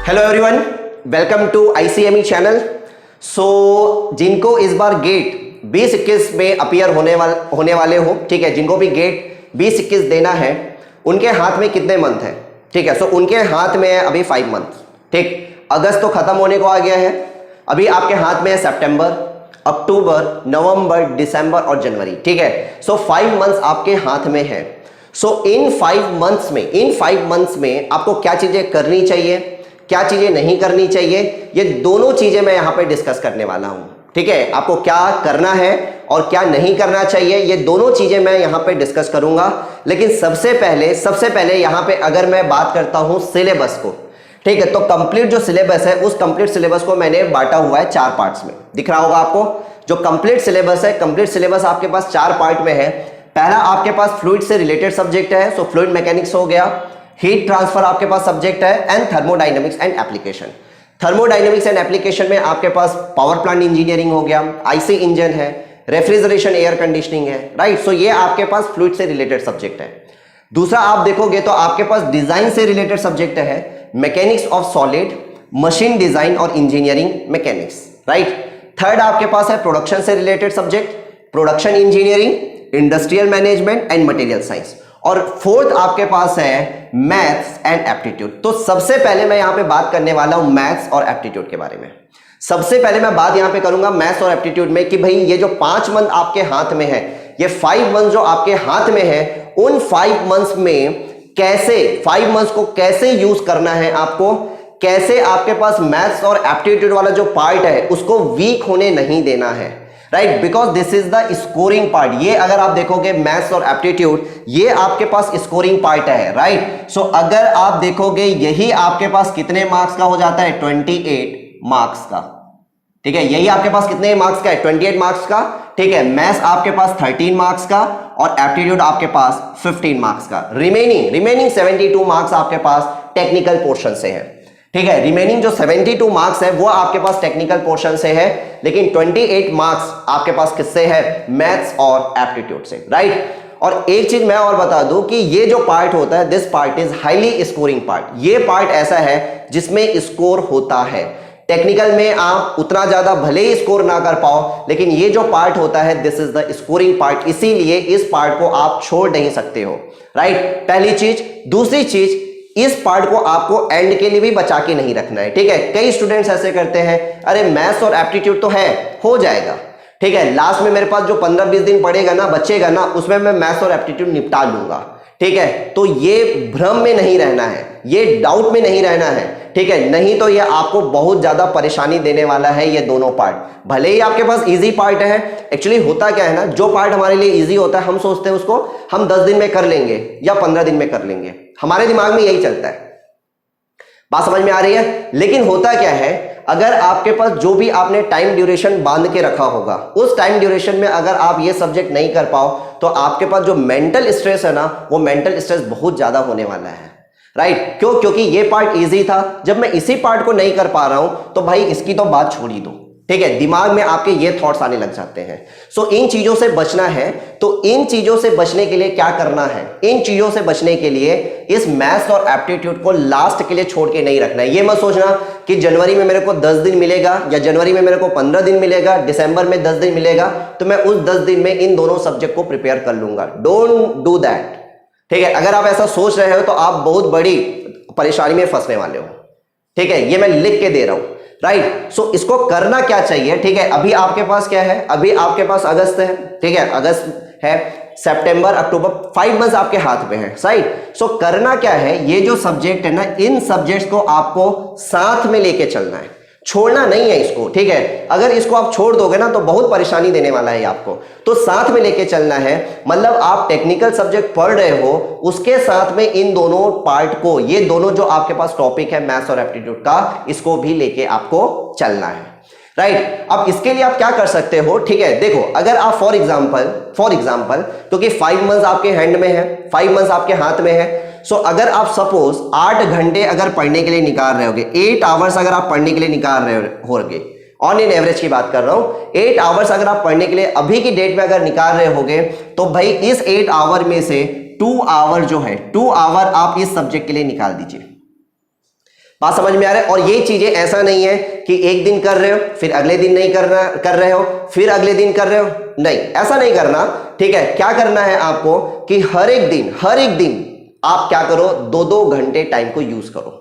Hello everyone, welcome to ICME channel. जिनको इस बार gate 2021 में अपीयर होने वाले हो, ठीक है, जिनको भी गेट 2021 देना है, उनके हाथ में कितने मंथ हैं? ठीक है, उनके हाथ में है अभी 5 मंथ। ठीक, अगस्त तो खत्म होने को आ गया है, अभी आपके हाथ में है सितंबर, अक्टूबर, नवंबर, दिसंबर और जनवरी। ठीक है, 5 मंथ्स आपके हाथ में है। इन 5 मंथ्स में आपको क्या चीजें करनी चाहिए, क्या चीजें नहीं करनी चाहिए, ये दोनों चीजें मैं यहां पे डिस्कस करने वाला हूं। ठीक है, आपको क्या करना है और क्या नहीं करना चाहिए, ये दोनों चीजें मैं यहां पे डिस्कस करूंगा। लेकिन सबसे पहले यहां पे अगर मैं बात करता हूं सिलेबस को, ठीक है, तो कंप्लीट जो सिलेबस है उस कंप्लीट सिलेबस को मैंने बांटा हुआ है 4 पार्ट्स में। दिख रहा होगा आपको जो कंप्लीट सिलेबस है, कंप्लीट सिलेबस आपके पास 4 पार्ट में है। पहला आपके पास फ्लूइड से रिलेटेड सब्जेक्ट है, सो फ्लूइड मैकेनिक्स हो गया। हीट ट्रांसफर आपके पास सब्जेक्ट है and thermodynamics and application. Thermodynamics and application में आपके पास पावर प्लांट इंजीनियरिंग हो गया, आईसी इंजन है, रेफ्रिजरेशन एयर कंडीशनिंग है, राइट। सो ये आपके पास फ्लूइड से रिलेटेड सब्जेक्ट है। दूसरा आप देखोगे तो आपके पास डिजाइन से रिलेटेड सब्जेक्ट है, mechanics of solid, machine design और इंजीनियरिंग मैकेनिक्स, राइट। थर्ड आपके पास है प्रोडक्शन से related subject, production engineering, industrial management and material science. और फोर्थ आपके पास है मैथ्स एंड एप्टीट्यूड। तो सबसे पहले मैं यहां पे बात करने वाला हूं मैथ्स और एप्टीट्यूड के बारे में। सबसे पहले मैं बात यहां पे करूंगा मैथ्स और एप्टीट्यूड में कि भाई ये जो 5 मंथ आपके हाथ में है, ये 5 मंथ जो आपके हाथ में है, उन 5 मंथ्स में कैसे 5 मंथ्स को कैसे यूज करना है आपको, कैसे आपके पास मैथ्स और एप्टीट्यूड वाला जो पार्ट है उसको वीक होने नहीं देना है, right, because this is the scoring part. ये अगर आप देखोगे मैथ्स और एप्टीट्यूड, ये आपके पास स्कोरिंग पार्ट है, राइट। अगर आप देखोगे यही आपके पास कितने मार्क्स का हो जाता है, 28 मार्क्स का। ठीक है, यही आपके पास कितने मार्क्स का है, 28 मार्क्स का। ठीक है, मैथ्स आपके पास 13 मार्क्स का और एप्टीट्यूड आपके पास 15 मार्क्स का। रिमेनिंग 72 मार्क्स आपके पास टेक्निकल पोर्शन से है। ठीक है, रिमेनिंग जो 72 मार्क्स है वो आपके पास टेक्निकल पोर्शन से है, लेकिन 28 मार्क्स आपके पास किससे है, मैथ्स और एप्टीट्यूड से, राइट। और एक चीज मैं और बता दूं कि ये जो पार्ट होता है, this part is highly scoring part. ये पार्ट ऐसा है जिसमें स्कोर होता है। टेक्निकल में आप उतना ज्यादा भले ही स्कोर ना कर पाओ, लेकिन ये जो पार्ट होता है this is the scoring part, इसीलिए इस पार्ट को आप छोड़ नहीं सकते हो, राइट। पहली चीज। दूसरी चीज, इस पार्ट को आपको एंड के लिए भी बचा के नहीं रखना है। ठीक है, कई स्टूडेंट्स ऐसे करते हैं, अरे मैथ्स और एप्टीट्यूड तो है, हो जाएगा, ठीक है, लास्ट में मेरे पास जो 15-20 दिन पड़ेगा ना, बचेगा ना, उसमें मैं मैथ्स और एप्टीट्यूड निपटा लूंगा। ठीक है, तो ये भ्रम में नहीं रहना है, ये डाउट में नहीं रहना है। ठीक है, नहीं तो ये आपको बहुत ज्यादा परेशानी देने वाला है ये दोनों पार्ट। भले ही आपके पास इजी पार्ट है, एक्चुअली होता क्या है ना, जो पार्ट हमारे लिए इजी होता है हम सोचते हैं उसको हम 10 दिन में कर लेंगे या 15 दिन में कर लेंगे, हमारे दिमाग में यही चलता है। बात समझ में आ रही है? लेकिन होता क्या है, अगर आपके पास जो भी आपने टाइम ड्यूरेशन बांध के रखा होगा, उस टाइम ड्यूरेशन में अगर आप ये सब्जेक्ट नहीं कर पाओ तो आपके पास जो मेंटल स्ट्रेस है ना, वो मेंटल स्ट्रेस बहुत ज्यादा होने वाला है, राइट। क्यों? क्योंकि ये पार्ट इजी था, जब मैं इसी पार्ट को नहीं कर पा रहा हूं तो भाई इसकी तो बात छोड़ ही दो। ठीक है, दिमाग में आपके ये थॉट्स आने लग जाते हैं। इन चीजों से बचना है, तो इन चीजों से बचने के लिए क्या करना है, इन चीजों से बचने के लिए इस मैथ्स और एप्टीट्यूड को लास्ट के लिए छोड़ के नहीं रखना है। ये मत सोचना कि जनवरी में मेरे को 10 दिन मिलेगा या जनवरी में मेरे को 15 दिन मिलेगा, दिसंबर में 10 दिन मिलेगा, तो मैं उस 10 दिन में इन दोनों सब्जेक्ट को प्रिपेयर कर लूंगा। Don't do that. ठीक है, अगर आप ऐसा सोच रहे हो तो आप बहुत बड़ी परेशानी में फंसने वाले हो। ठीक है, ये मैं लिख के दे रहा हूं, राइट। इसको करना क्या चाहिए? ठीक है, अभी आपके पास क्या है, अभी आपके पास अगस्त है, ठीक है, अगस्त है, सितंबर, अक्टूबर, 5 मंथ्स आपके हाथ में है, राइट। करना क्या है, ये जो सब्जेक्ट है ना, इन सब्जेक्ट्स को आपको साथ में लेके चलना है, छोड़ना नहीं है इसको। ठीक है, अगर इसको आप छोड़ दोगे ना तो बहुत परेशानी देने वाला है आपको, तो साथ में लेके चलना है। मतलब आप टेक्निकल सब्जेक्ट पढ़ रहे हो, उसके साथ में इन दोनों पार्ट को, ये दोनों जो आपके पास टॉपिक है मैथ्स और एप्टीट्यूड का, इसको भी लेके आपको चलना है, राइट। अब इसके लिए आप क्या कर सकते हो? ठीक है, देखो, अगर आप फॉर एग्जाम्पल क्योंकि 5 मंथ्स आपके हैंड में है, 5 मंथ्स आपके हाथ में है, अगर आप सपोज 8 घंटे अगर पढ़ने के लिए निकाल रहे होगे, 8 आवर्स अगर आप पढ़ने के लिए निकाल रहे होगे, ऑन एन एवरेज की बात कर रहा हूं, 8 आवर्स अगर आप पढ़ने के लिए अभी की डेट में अगर निकाल रहे होगे, तो भाई इस 8 आवर में से 2 आवर जो है, 2 आवर आप इस सब्जेक्ट के लिए निकाल दीजिए। बात समझ में आ रहा है? और ये चीजें ऐसा नहीं है कि एक दिन कर रहे हो फिर अगले दिन नहीं कर रहे हो फिर अगले दिन कर रहे हो, नहीं, ऐसा नहीं करना। ठीक है, क्या करना है आपको कि हर एक दिन आप क्या करो, 2-2 घंटे टाइम को यूज करो।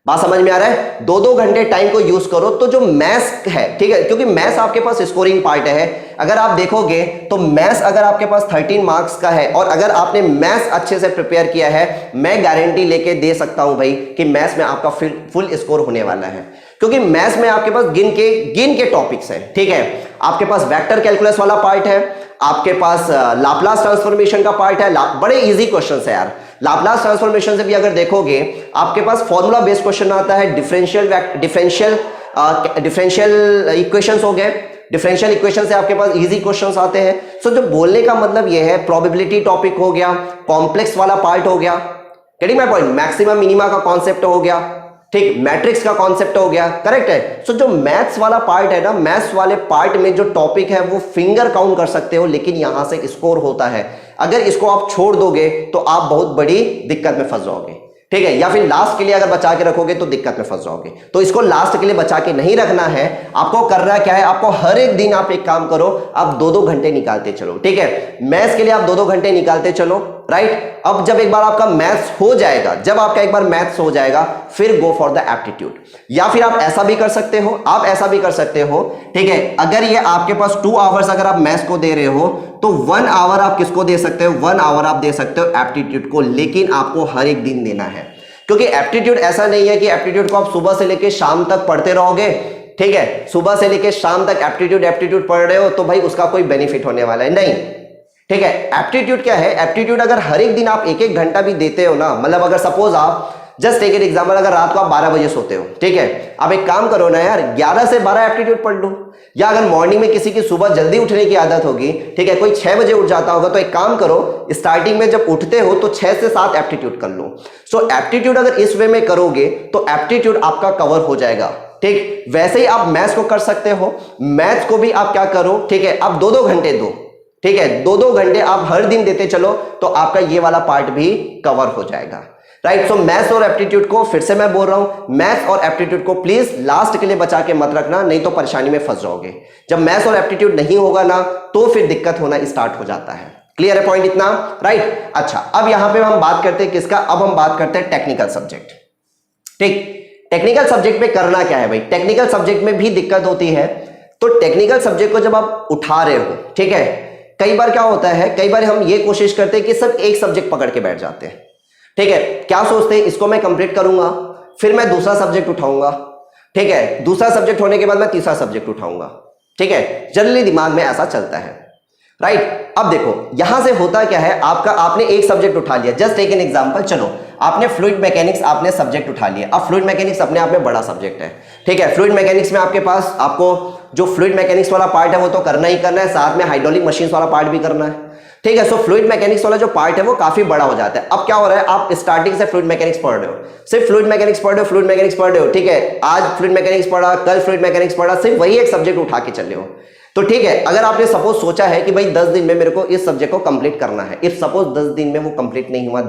बात समझ में आ रहा है? 2-2 घंटे टाइम को यूज करो। तो जो मैथ्स है, ठीक है, क्योंकि मैथ्स आपके पास स्कोरिंग पार्ट है। अगर आप देखोगे तो मैथ्स अगर आपके पास 13 मार्क्स का है और अगर आपने मैथ्स अच्छे से प्रिपेयर किया है, मैं गारंटी लेके दे सकता हूं भाई कि मैथ्स में आपका फुल स्कोर होने वाला है। क्योंकि मैथ्स में आपके पास गिन के टॉपिक्स हैं। ठीक है, आपके पास वेक्टर कैलकुलस वाला पार्ट है, आपके पास लाप्लास ट्रांसफॉर्मेशन का पार्ट है। बड़े इजी क्वेश्चन है यार। लाप्लास ट्रांसफॉर्मेशन से भी अगर देखोगे आपके पास फॉर्मूला बेस्ड क्वेश्चन आता है। डिफरेंशियल इक्वेशंस हो गए, डिफरेंशियल इक्वेशन से आपके पास इजी क्वेश्चंस आते हैं। सो जो बोलने का मतलब ये है, प्रोबेबिलिटी टॉपिक हो गया, कॉम्प्लेक्स वाला पार्ट हो गया, getting my point, maximum minima का कॉन्सेप्ट हो गया, ठीक, मैट्रिक्स का कॉन्सेप्ट हो गया, करेक्ट है। सो जो मैथ्स वाला पार्ट है ना, मैथ्स वाले पार्ट में जो टॉपिक है वो फिंगर काउंट कर सकते हो, लेकिन यहां से स्कोर होता है। अगर इसको आप छोड़ दोगे तो आप बहुत बड़ी दिक्कत में फंस जाओगे। ठीक है, या फिर लास्ट के लिए अगर बचा के रखोगे तो दिक्कत में फंस जाओगे। तो इसको लास्ट के लिए बचा के नहीं रखना है। आपको करना क्या है, आपको हर एक दिन आप एक काम करो, आप 2-2 घंटे निकालते चलो। ठीक है, मैथ्स के लिए आप 2-2 घंटे निकालते चलो, राइट। अब जब एक बार आपका मैथ्स हो जाएगा, जब आपका एक बार मैथ्स हो जाएगा, फिर गो फॉर द एप्टीट्यूड। या फिर आप ऐसा भी कर सकते हो, ठीक है, अगर ये आपके पास 2 आवर्स अगर आप मैथ्स को दे रहे हो तो 1 आवर आप किसको दे सकते हो, 1 आवर आप दे सकते हो एप्टीट्यूड को, लेकिन आपको हर एक दिन देना है। क्योंकि एप्टीट्यूड ऐसा नहीं है कि एप्टीट्यूड को आप सुबह से लेकर शाम तक पढ़ते रहोगे। ठीक है, सुबह से लेकर शाम तक एप्टीट्यूड पढ़ रहे हो तो भाई उसका कोई बेनिफिट होने वाला है नहीं। ठीक है, एप्टीट्यूड क्या है, एप्टीट्यूड अगर हर एक दिन आप 1-1 घंटा भी देते हो ना, मतलब अगर सपोज आप जस्ट टेक एन एग्जांपल, अगर रात को आप 12 बजे सोते हो, ठीक है, आप एक काम करो ना यार, 11 से 12 एप्टीट्यूड पढ़ लो। या अगर मॉर्निंग में किसी की सुबह जल्दी उठने की आदत होगी, ठीक है, कोई 6 बजे उठ जाता होगा, तो एक काम करो, स्टार्टिंग में जब उठते हो तो 6 से 7 एप्टीट्यूड कर लो। सो एप्टीट्यूड अगर इस वे में करोगे तो एप्टीट्यूड आपका कवर हो जाएगा। ठीक, वैसे ही आप मैथ्स को कर सकते हो, मैथ्स को भी आप क्या करो, ठीक है, आप 2-2 घंटे दो। ठीक है, 2-2 घंटे आप हर दिन देते चलो तो आपका ये वाला पार्ट भी कवर हो जाएगा, राइट। सो मैथ्स और एप्टीट्यूड को फिर से मैं बोल रहा हूं, मैथ्स और एप्टीट्यूड को प्लीज लास्ट के लिए बचा के मत रखना, नहीं तो परेशानी में फंस जाओगे। जब मैथ्स और एप्टीट्यूड नहीं होगा ना तो फिर दिक्कत होना स्टार्ट हो जाता है। क्लियर है पॉइंट इतना, राइट। अच्छा, अब यहां पे हम बात करते हैं किसका, अब हम बात करते हैं टेक्निकल सब्जेक्ट। ठीक, टेक्निकल सब्जेक्ट में करना क्या है भाई, टेक्निकल सब्जेक्ट में भी दिक्कत होती है। तो टेक्निकल सब्जेक्ट को जब आप उठा रहे हो, ठीक है, कई बार क्या होता है, कई बार हम ये कोशिश करते हैं कि सब एक सब्जेक्ट पकड़ के बैठ जाते हैं। ठीक है, क्या सोचते हैं, इसको मैं कंप्लीट करूंगा, फिर मैं दूसरा सब्जेक्ट उठाऊंगा। ठीक है, दूसरा सब्जेक्ट होने के बाद मैं तीसरा सब्जेक्ट उठाऊंगा। ठीक है, जनरली दिमाग में ऐसा चलता है, राइट। अब देखो यहां से होता क्या है, आपने एक सब्जेक्ट उठा लिया, जस्ट टेक एन एग्जांपल, चलो आपने फ्लूइड मैकेनिक्स आपने सब्जेक्ट उठा लिया। अब फ्लूइड मैकेनिक्स अपने आप में बड़ा सब्जेक्ट है। ठीक है, फ्लूइड मैकेनिक्स में आपको जो फ्लूइड मैकेनिक्स वाला पार्ट है वो तो करना ही करना है, साथ में हाइड्रोलिक मशीन्स वाला पार्ट भी करना है। ठीक है, सो फ्लूइड मैकेनिक्स वाला जो पार्ट है वो काफी बड़ा हो जाता है। अब क्या हो रहा है, आप स्टार्टिंग से फ्लूइड मैकेनिक्स पढ़ रहे हो, सिर्फ फ्लूइड मैकेनिक्स पढ़ रहे हो। ठीक है, आज फ्लूइड मैकेनिक्स पढ़ा, कल फ्लूइड मैकेनिक्स पढ़ा, सिर्फ वही एक सब्जेक्ट उठा के चल रहे हो। तो ठीक है, अगर आपने सपोज सोचा है कि भाई 10 दिन में मेरे को इस सब्जेक्ट को कंप्लीट करना है, इफ सपोज 10 दिन में वो कंप्लीट नहीं हुआ,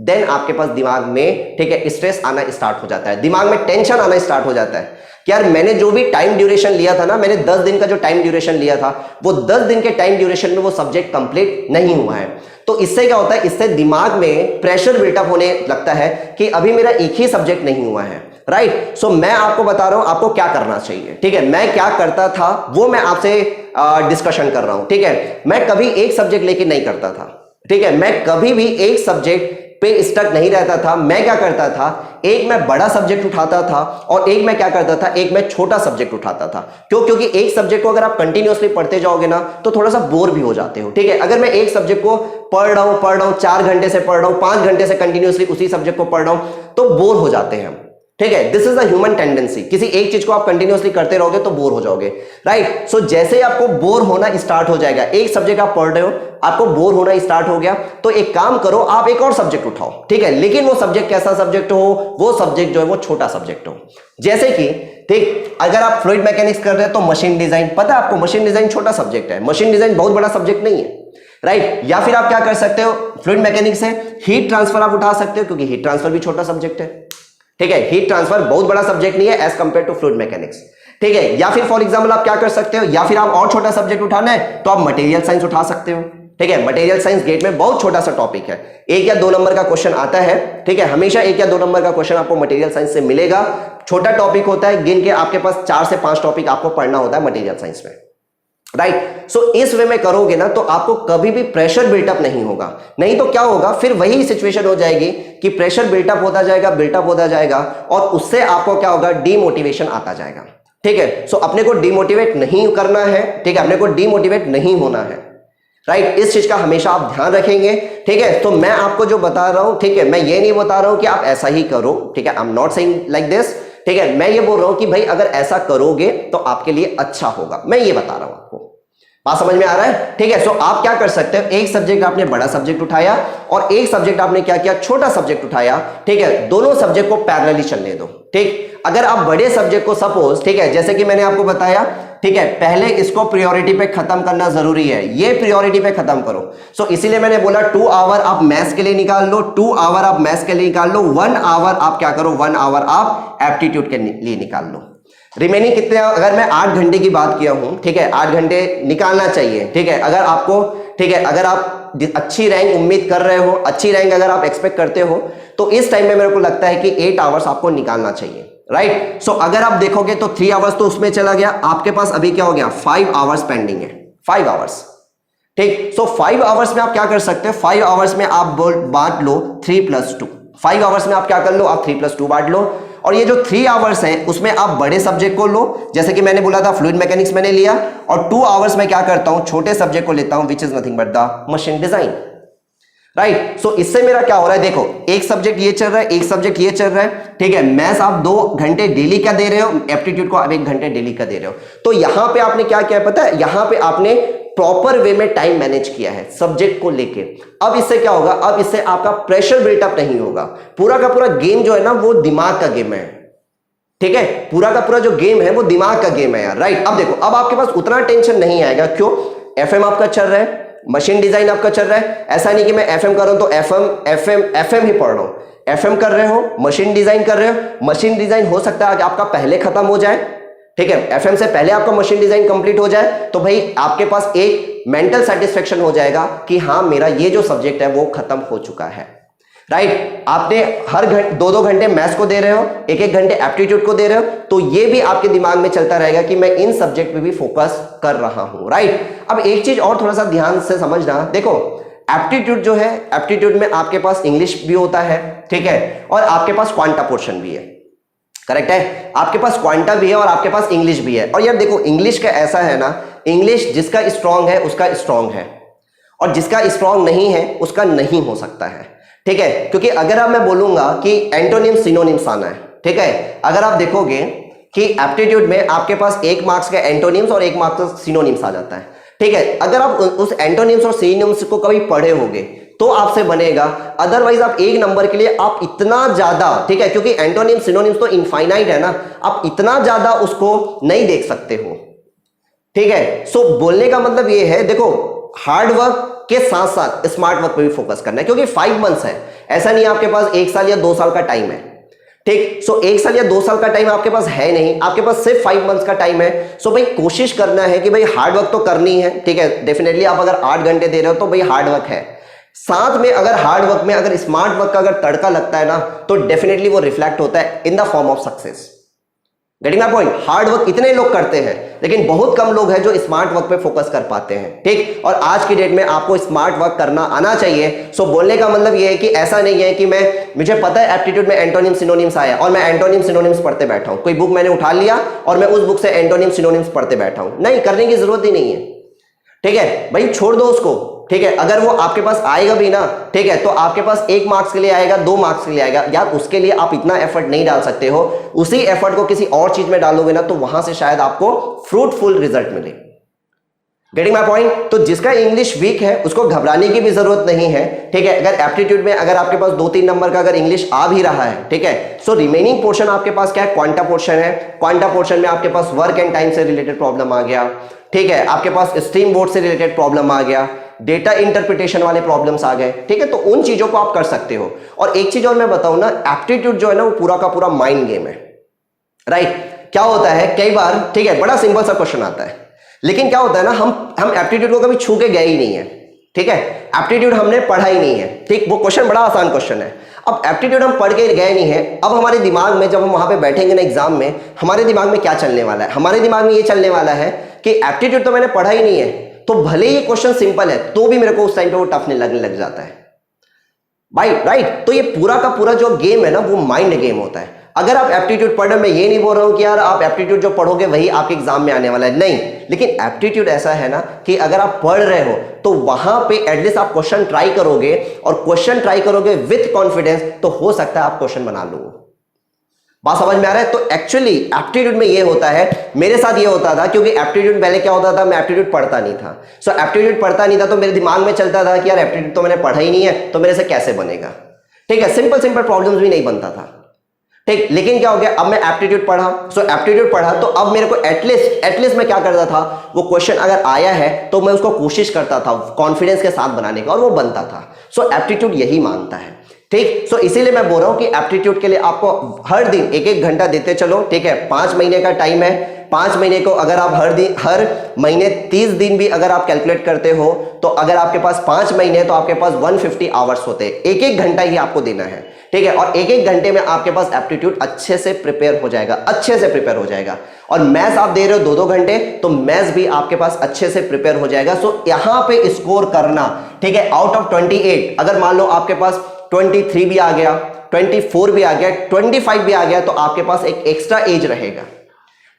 देन आपके पास दिमाग में, ठीक है, स्ट्रेस आना स्टार्ट हो जाता है, दिमाग में टेंशन आना स्टार्ट हो जाता है कि यार मैंने जो भी टाइम ड्यूरेशन लिया था ना, मैंने 10 दिन का जो टाइम ड्यूरेशन लिया था, वो 10 दिन के टाइम ड्यूरेशन में वो सब्जेक्ट कंप्लीट नहीं हुआ है। तो इससे क्या होता है, इससे दिमाग में प्रेशर बिल्टअप होने लगता है कि अभी मेरा एक ही सब्जेक्ट नहीं हुआ है, राइट। सो मैं आपको बता रहा हूं आपको क्या करना चाहिए। ठीक है, मैं क्या करता था वो मैं आपसे डिस्कशन कर रहा हूं। ठीक है, मैं कभी एक सब्जेक्ट लेके नहीं करता था। ठीक है, मैं कभी भी एक सब्जेक्ट पे स्टक नहीं रहता था। मैं क्या करता था, एक मैं बड़ा सब्जेक्ट उठाता था और एक मैं क्या करता था, एक मैं छोटा सब्जेक्ट उठाता था। क्योंकि एक सब्जेक्ट को अगर आप कंटिन्यूअसली पढ़ते जाओगे ना तो थोड़ा सा बोर भी हो जाते हो। ठीक है, अगर मैं एक सब्जेक्ट को पढ़ रहा हूं 4 घंटे से पढ़ रहा हूं, 5 घंटे से कंटिन्यूअसली उसी सब्जेक्ट को पढ़ रहा हूं तो बोर हो जाते हैं हम। ठीक है, this is a human tendency, किसी एक चीज को आप कंटिन्यूअसली करते रहोगे तो बोर हो जाओगे, राइट। सो जैसे ही आपको बोर होना स्टार्ट हो जाएगा, एक सब्जेक्ट आप पढ़ रहे हो, आपको बोर होना स्टार्ट हो गया, तो एक काम करो, आप एक और सब्जेक्ट उठाओ। ठीक है, लेकिन वो सब्जेक्ट कैसा सब्जेक्ट हो, वो सब्जेक्ट जो है वो छोटा सब्जेक्ट हो। जैसे कि ठीक, अगर आप फ्लूइड मैकेनिक्स कर रहे हो तो मशीन डिजाइन, पता है आपको मशीन डिजाइन छोटा सब्जेक्ट है, मशीन डिजाइन बहुत बड़ा सब्जेक्ट नहीं है, राइट। या फिर आप क्या कर सकते हो, फ्लूइड मैकेनिक्स से हीट ट्रांसफर आप उठा सकते हो, क्योंकि हीट ट्रांसफर भी छोटा सब्जेक्ट है। ठीक है, हीट ट्रांसफर बहुत बड़ा सब्जेक्ट नहीं है as compare to fluid mechanics, ठीक है। या फिर फॉर एग्जांपल आप क्या कर सकते हो, या फिर आप और छोटा सब्जेक्ट उठाना है तो आप मटेरियल साइंस उठा सकते हो, ठीक है। मटेरियल साइंस गेट में बहुत छोटा सा टॉपिक है, 1 या 2 नंबर का क्वेश्चन आता है, ठीक है। हमेशा 1 या 2 नंबर का क्वेश्चन आपको मटेरियल साइंस से मिलेगा। छोटा टॉपिक होता है, गिन के आपके पास 4 से 5 टॉपिक आपको पढ़ना होता है मटेरियल साइंस में, राइट। सो इस वे में करोगे ना तो आपको कभी भी प्रेशर बिल्टअप नहीं होगा। नहीं तो क्या होगा, फिर वही सिचुएशन हो जाएगी कि प्रेशर बिल्टअप होता जाएगा और उससे आपको क्या होगा, डीमोटिवेशन आता जाएगा, ठीक है। सो अपने को डीमोटिवेट नहीं करना है, ठीक है, अपने को डीमोटिवेट नहीं होना है, राइट। इस चीज का हमेशा आप ध्यान रखेंगे, ठीक है। तो मैं आपको जो बता रहा हूं, ठीक है, मैं ये नहीं बता रहा हूं कि आप ऐसा ही करो, ठीक है, I am not saying like this, ठीक है। मैं ये बोल रहा हूं कि भाई अगर ऐसा करोगे तो आपके लिए अच्छा होगा, मैं ये बता रहा हूं आपको। बात समझ में आ रहा है, ठीक है। सो आप क्या कर सकते हो, एक सब्जेक्ट आपने बड़ा सब्जेक्ट उठाया और एक सब्जेक्ट आपने क्या किया, छोटा सब्जेक्ट उठाया, ठीक है। दोनों सब्जेक्ट को पैरेलली चलने दो, ठीक। अगर आप बड़े सब्जेक्ट को सपोज, ठीक है, जैसे कि मैंने आपको बताया, ठीक है, पहले इसको प्रायोरिटी पे खत्म करना जरूरी है, ये प्रायोरिटी पे खत्म करो। सो इसीलिए मैंने बोला 2 आवर आप मैथ्स के लिए निकाल लो, 2 आवर आप मैथ्स के लिए निकाल लो, 1 आवर आप क्या करो, 1 आवर आप एप्टीट्यूड के लिए निकाल लो। रिमेनिंग कितने, अगर मैं 8 घंटे की बात किया हूं, ठीक है, 8 घंटे निकालना चाहिए, ठीक है। अगर आपको, ठीक है, अगर आप अच्छी रैंक उम्मीद कर रहे हो, अच्छी रैंक अगर आप एक्सपेक्ट करते हो तो इस टाइम में मेरे को लगता है कि 8 आवर्स आपको निकालना चाहिए, राइट। सो अगर आप देखोगे तो 3 आवर्स तो उसमें चला गया, आपके पास अभी क्या हो गया, 5 आवर्स पेंडिंग है, 5 आवर्स, ठीक। सो 5 आवर्स में आप क्या कर सकते हो, 5 आवर्स में आप बांट लो 3+2, 5 आवर्स में आप क्या कर लो, आप 3+2 बांट लो। और ये जो 3 आवर्स है उसमें आप बड़े सब्जेक्ट को लो, जैसे कि मैंने बोला था फ्लूइड मैकेनिक्स मैंने लिया, और 2 आवर्स में क्या करता हूं, छोटे सब्जेक्ट को लेता हूं, which is nothing but the machine design, right. So इससे मेरा क्या हो रहा है, देखो एक सब्जेक्ट ये चल रहा है, एक सब्जेक्ट ये चल रहा है, ठीक है। मैथ्स आप 2 घंटे डेली का दे रहे हो, एप्टीट्यूड को आप 1 घंटे डेली का दे रहे हो। तो यहां पे आपने क्या किया पता है, यहां पे आपने प्रॉपर वे में टाइम मैनेज किया है सब्जेक्ट को लेके। अब इससे क्या होगा, अब इससे आपका प्रेशर बिल्टअप नहीं होगा। पूरा का पूरा गेम जो है ना वो दिमाग का गेम है, ठीक है। पूरा का पूरा जो गेम है वो दिमाग का गेम है यार, राइट। अब देखो, अब आपके पास उतना टेंशन नहीं आएगा, क्यों, एफएम आपका चल रहा है, मशीन डिजाइन आपका चल रहा है। ऐसा नहीं कि मैं एफएम कर रहा हूं तो एफएम ही पढ़ रहा हूं, एफएम कर रहे हो, मशीन डिजाइन कर रहे हो। मशीन डिजाइन हो सकता है कि आपका पहले खत्म हो जाए, ठीक है, एफएम से पहले आपका मशीन डिजाइन कंप्लीट हो जाए, तो भाई आपके पास एक मेंटल सेटिस्फेक्शन हो जाएगा कि हाँ मेरा ये जो सब्जेक्ट है वो खत्म हो चुका है, राइट। आपने हर 2-2 घंटे मैथ्स को दे रहे हो, 1-1 घंटे एप्टीट्यूड को दे रहे हो, तो ये भी आपके दिमाग में चलता रहेगा कि मैं इन सब्जेक्ट पे भी फोकस कर रहा हूं, राइट। अब एक चीज और थोड़ा सा ध्यान से समझना, देखो एप्टीट्यूड जो है, एप्टीट्यूड में आपके पास इंग्लिश भी होता है, ठीक है, और आपके पास क्वांटा पोर्शन भी है, करेक्ट है। आपके पास क्वांटा भी है और आपके पास इंग्लिश भी है। और यार देखो इंग्लिश का ऐसा है ना, इंग्लिश जिसका स्ट्रांग है उसका स्ट्रांग है, और जिसका स्ट्रांग नहीं है उसका नहीं हो सकता है, ठीक है। क्योंकि अगर अब मैं बोलूंगा कि एंटोनिम सिनोनिम्स आना है, ठीक है, अगर आप देखोगे कि एप्टीट्यूड में आपके पास 1 मार्क्स का एंटोनिम्स और 1 मार्क्स का सिनोनिम्स आ जाता है, ठीक है। अगर आप उस एंटोनिम्स और सिनोनिम्स को कभी पढ़े होगे तो आपसे बनेगा, अदरवाइज आप 1 नंबर के लिए आप इतना ज्यादा, ठीक है, क्योंकि एंटोनिम सिनोनिम्स तो इनफाइनाइट है ना, आप इतना ज्यादा उसको नहीं देख सकते हो, ठीक है। सो बोलने का मतलब ये है, देखो हार्ड वर्क के साथ साथ स्मार्ट वर्क पे भी फोकस करना है, क्योंकि 5 मंथ्स है, ऐसा नहीं आपके पास 1 साल या 2 साल का टाइम है, ठीक। सो 1 साल या 2 साल का टाइम आपके पास है नहीं, आपके पास सिर्फ 5 मंथ्स का टाइम है। सो भाई कोशिश करना है कि भाई हार्ड वर्क तो करनी है, ठीक है। डेफिनेटली आप अगर 8 घंटे दे रहे हो तो भाई हार्ड वर्क है, साथ में अगर हार्ड वर्क में अगर स्मार्ट वर्क का अगर तड़का लगता है ना तो डेफिनेटली वो रिफ्लेक्ट होता है in the form of success. Getting my point, hard work इतने लोग करते हैं लेकिन बहुत कम लोग हैं जो स्मार्ट वर्क पे फोकस कर पाते हैं, ठीक। और आज की डेट में आपको स्मार्ट वर्क करना आना चाहिए। सो बोलने का मतलब ये है कि ऐसा नहीं है कि मुझे पता है एप्टीट्यूड में एंटोनिम सिनोनिम्स आया और मैं एंटोनिम सिनोनिम्स पढ़ते बैठा हूं, कोई बुक मैंने उठा लिया और मैं उस बुक से एंटोनिम सिनोनिम्स पढ़ते बैठा हूं, नहीं, करने की जरूरत ही नहीं है, ठीक है भाई, छोड़ दो उसको, ठीक है। अगर वो आपके पास आएगा भी ना, ठीक है, तो आपके पास 1 मार्क्स के लिए आएगा, 2 मार्क्स के लिए आएगा यार, उसके लिए आप इतना एफर्ट नहीं डाल सकते हो, उसी एफर्ट को किसी और चीज में डालोगे ना तो वहां से शायद आपको फ्रूटफुल रिजल्ट मिले। Getting my point. तो जिसका इंग्लिश वीक है उसको घबराने की भी जरूरत नहीं है, ठीक है। अगर एप्टीट्यूड में अगर आपके पास 2-3 नंबर का अगर इंग्लिश आ भी रहा है, ठीक है, सो रिमेनिंग पोर्शन आपके पास क्या है, क्वांटा पोर्शन है। क्वांटा पोर्शन में आपके पास वर्क एंड टाइम से रिलेटेड प्रॉब्लम आ गया, ठीक है, आपके पास स्ट्रीम बोर्ड से रिलेटेड प्रॉब्लम आ गया, डेटा इंटरप्रिटेशन वाले प्रॉब्लम्स आ गए, ठीक है। तो उन चीजों को आप कर सकते हो। और एक चीज और मैं बताऊं ना, एप्टीट्यूड जो है ना वो पूरा का पूरा माइंड गेम है, राइट। क्या होता है कई बार, ठीक है, बड़ा सिंपल सा क्वेश्चन आता है, लेकिन क्या होता है ना, हम एप्टीट्यूड को कभी छू के गए ही नहीं है, ठीक है। एप्टीट्यूड हमने पढ़ा ही नहीं है, ठीक। वो क्वेश्चन बड़ा आसान क्वेश्चन है। अब एप्टीट्यूड हम पढ़ के गए नहीं है, अब हमारे दिमाग में जब हम वहां पे बैठेंगे ना एग्जाम में, हमारे दिमाग में क्या चलने वाला है? हमारे दिमाग में ये चलने वाला है कि एप्टीट्यूड तो मैंने पढ़ा ही नहीं है, तो भले ही क्वेश्चन सिंपल है तो भी मेरे को उस टाइम पे वो टफ लगने लग जाता है भाई, राइट। तो ये पूरा का पूरा जो गेम है ना वो माइंड गेम होता है। अगर आप एप्टीट्यूड पढ़ रहे, मैं ये नहीं बोल रहा हूं कि यार आप एप्टीट्यूड जो पढ़ोगे वही आपके एग्जाम में आने वाला है, नहीं। लेकिन एप्टीट्यूड ऐसा है ना कि अगर आप पढ़ रहे हो तो वहां पे एटलीस्ट आप क्वेश्चन ट्राई करोगे, और क्वेश्चन ट्राई करोगे विथ कॉन्फिडेंस, तो हो सकता है आप क्वेश्चन बना लो। बात समझ में आ रहा है? तो एक्चुअली एप्टीट्यूड में ये होता है, मेरे साथ ये होता था, क्योंकि एप्टीट्यूड पहले क्या होता था, मैं एप्टीट्यूड पढ़ता नहीं था। सो एप्टीट्यूड पढ़ता नहीं था तो मेरे दिमाग में चलता था कि यार एप्टीट्यूड तो मैंने पढ़ा ही नहीं है, तो मेरे से कैसे बनेगा, ठीक है। सिंपल सिंपल प्रॉब्लम्स भी नहीं बनता था, ठीक। लेकिन क्या हो गया, अब मैं एप्टीट्यूड पढ़ा, सो एप्टीट्यूड पढ़ा तो अब मेरे को एटलीस्ट मैं क्या करता था, वो क्वेश्चन अगर आया है तो मैं उसको कोशिश करता था कॉन्फिडेंस के साथ बनाने का, और वो बनता था। सो एप्टीट्यूड यही मानता है, ठीक। सो इसीलिए मैं बोल रहा हूं कि एप्टीट्यूड के लिए आपको हर दिन 1-1 घंटा देते चलो, ठीक है। 5 महीने का टाइम है, 5 महीने को अगर आप हर महीने 30 दिन भी अगर आप कैलकुलेट करते हो, तो अगर आपके पास 5 महीने तो आपके पास 150 आवर्स होते हैं। 1-1 घंटा ही आपको देना है, ठीक है। और 1-1 घंटे में आपके पास एप्टीट्यूड अच्छे से प्रिपेयर हो जाएगा, अच्छे से प्रिपेयर हो जाएगा। और मैथ्स आप दे रहे हो 2-2 घंटे, तो मैथ्स भी आपके पास अच्छे से प्रिपेयर हो जाएगा। सो यहां पे स्कोर करना, ठीक है, आउट ऑफ 28, अगर मान लो आपके पास 23 भी आ गया, 24 भी आ गया, 25 भी आ गया, तो आपके पास एक एक्स्ट्रा एज रहेगा,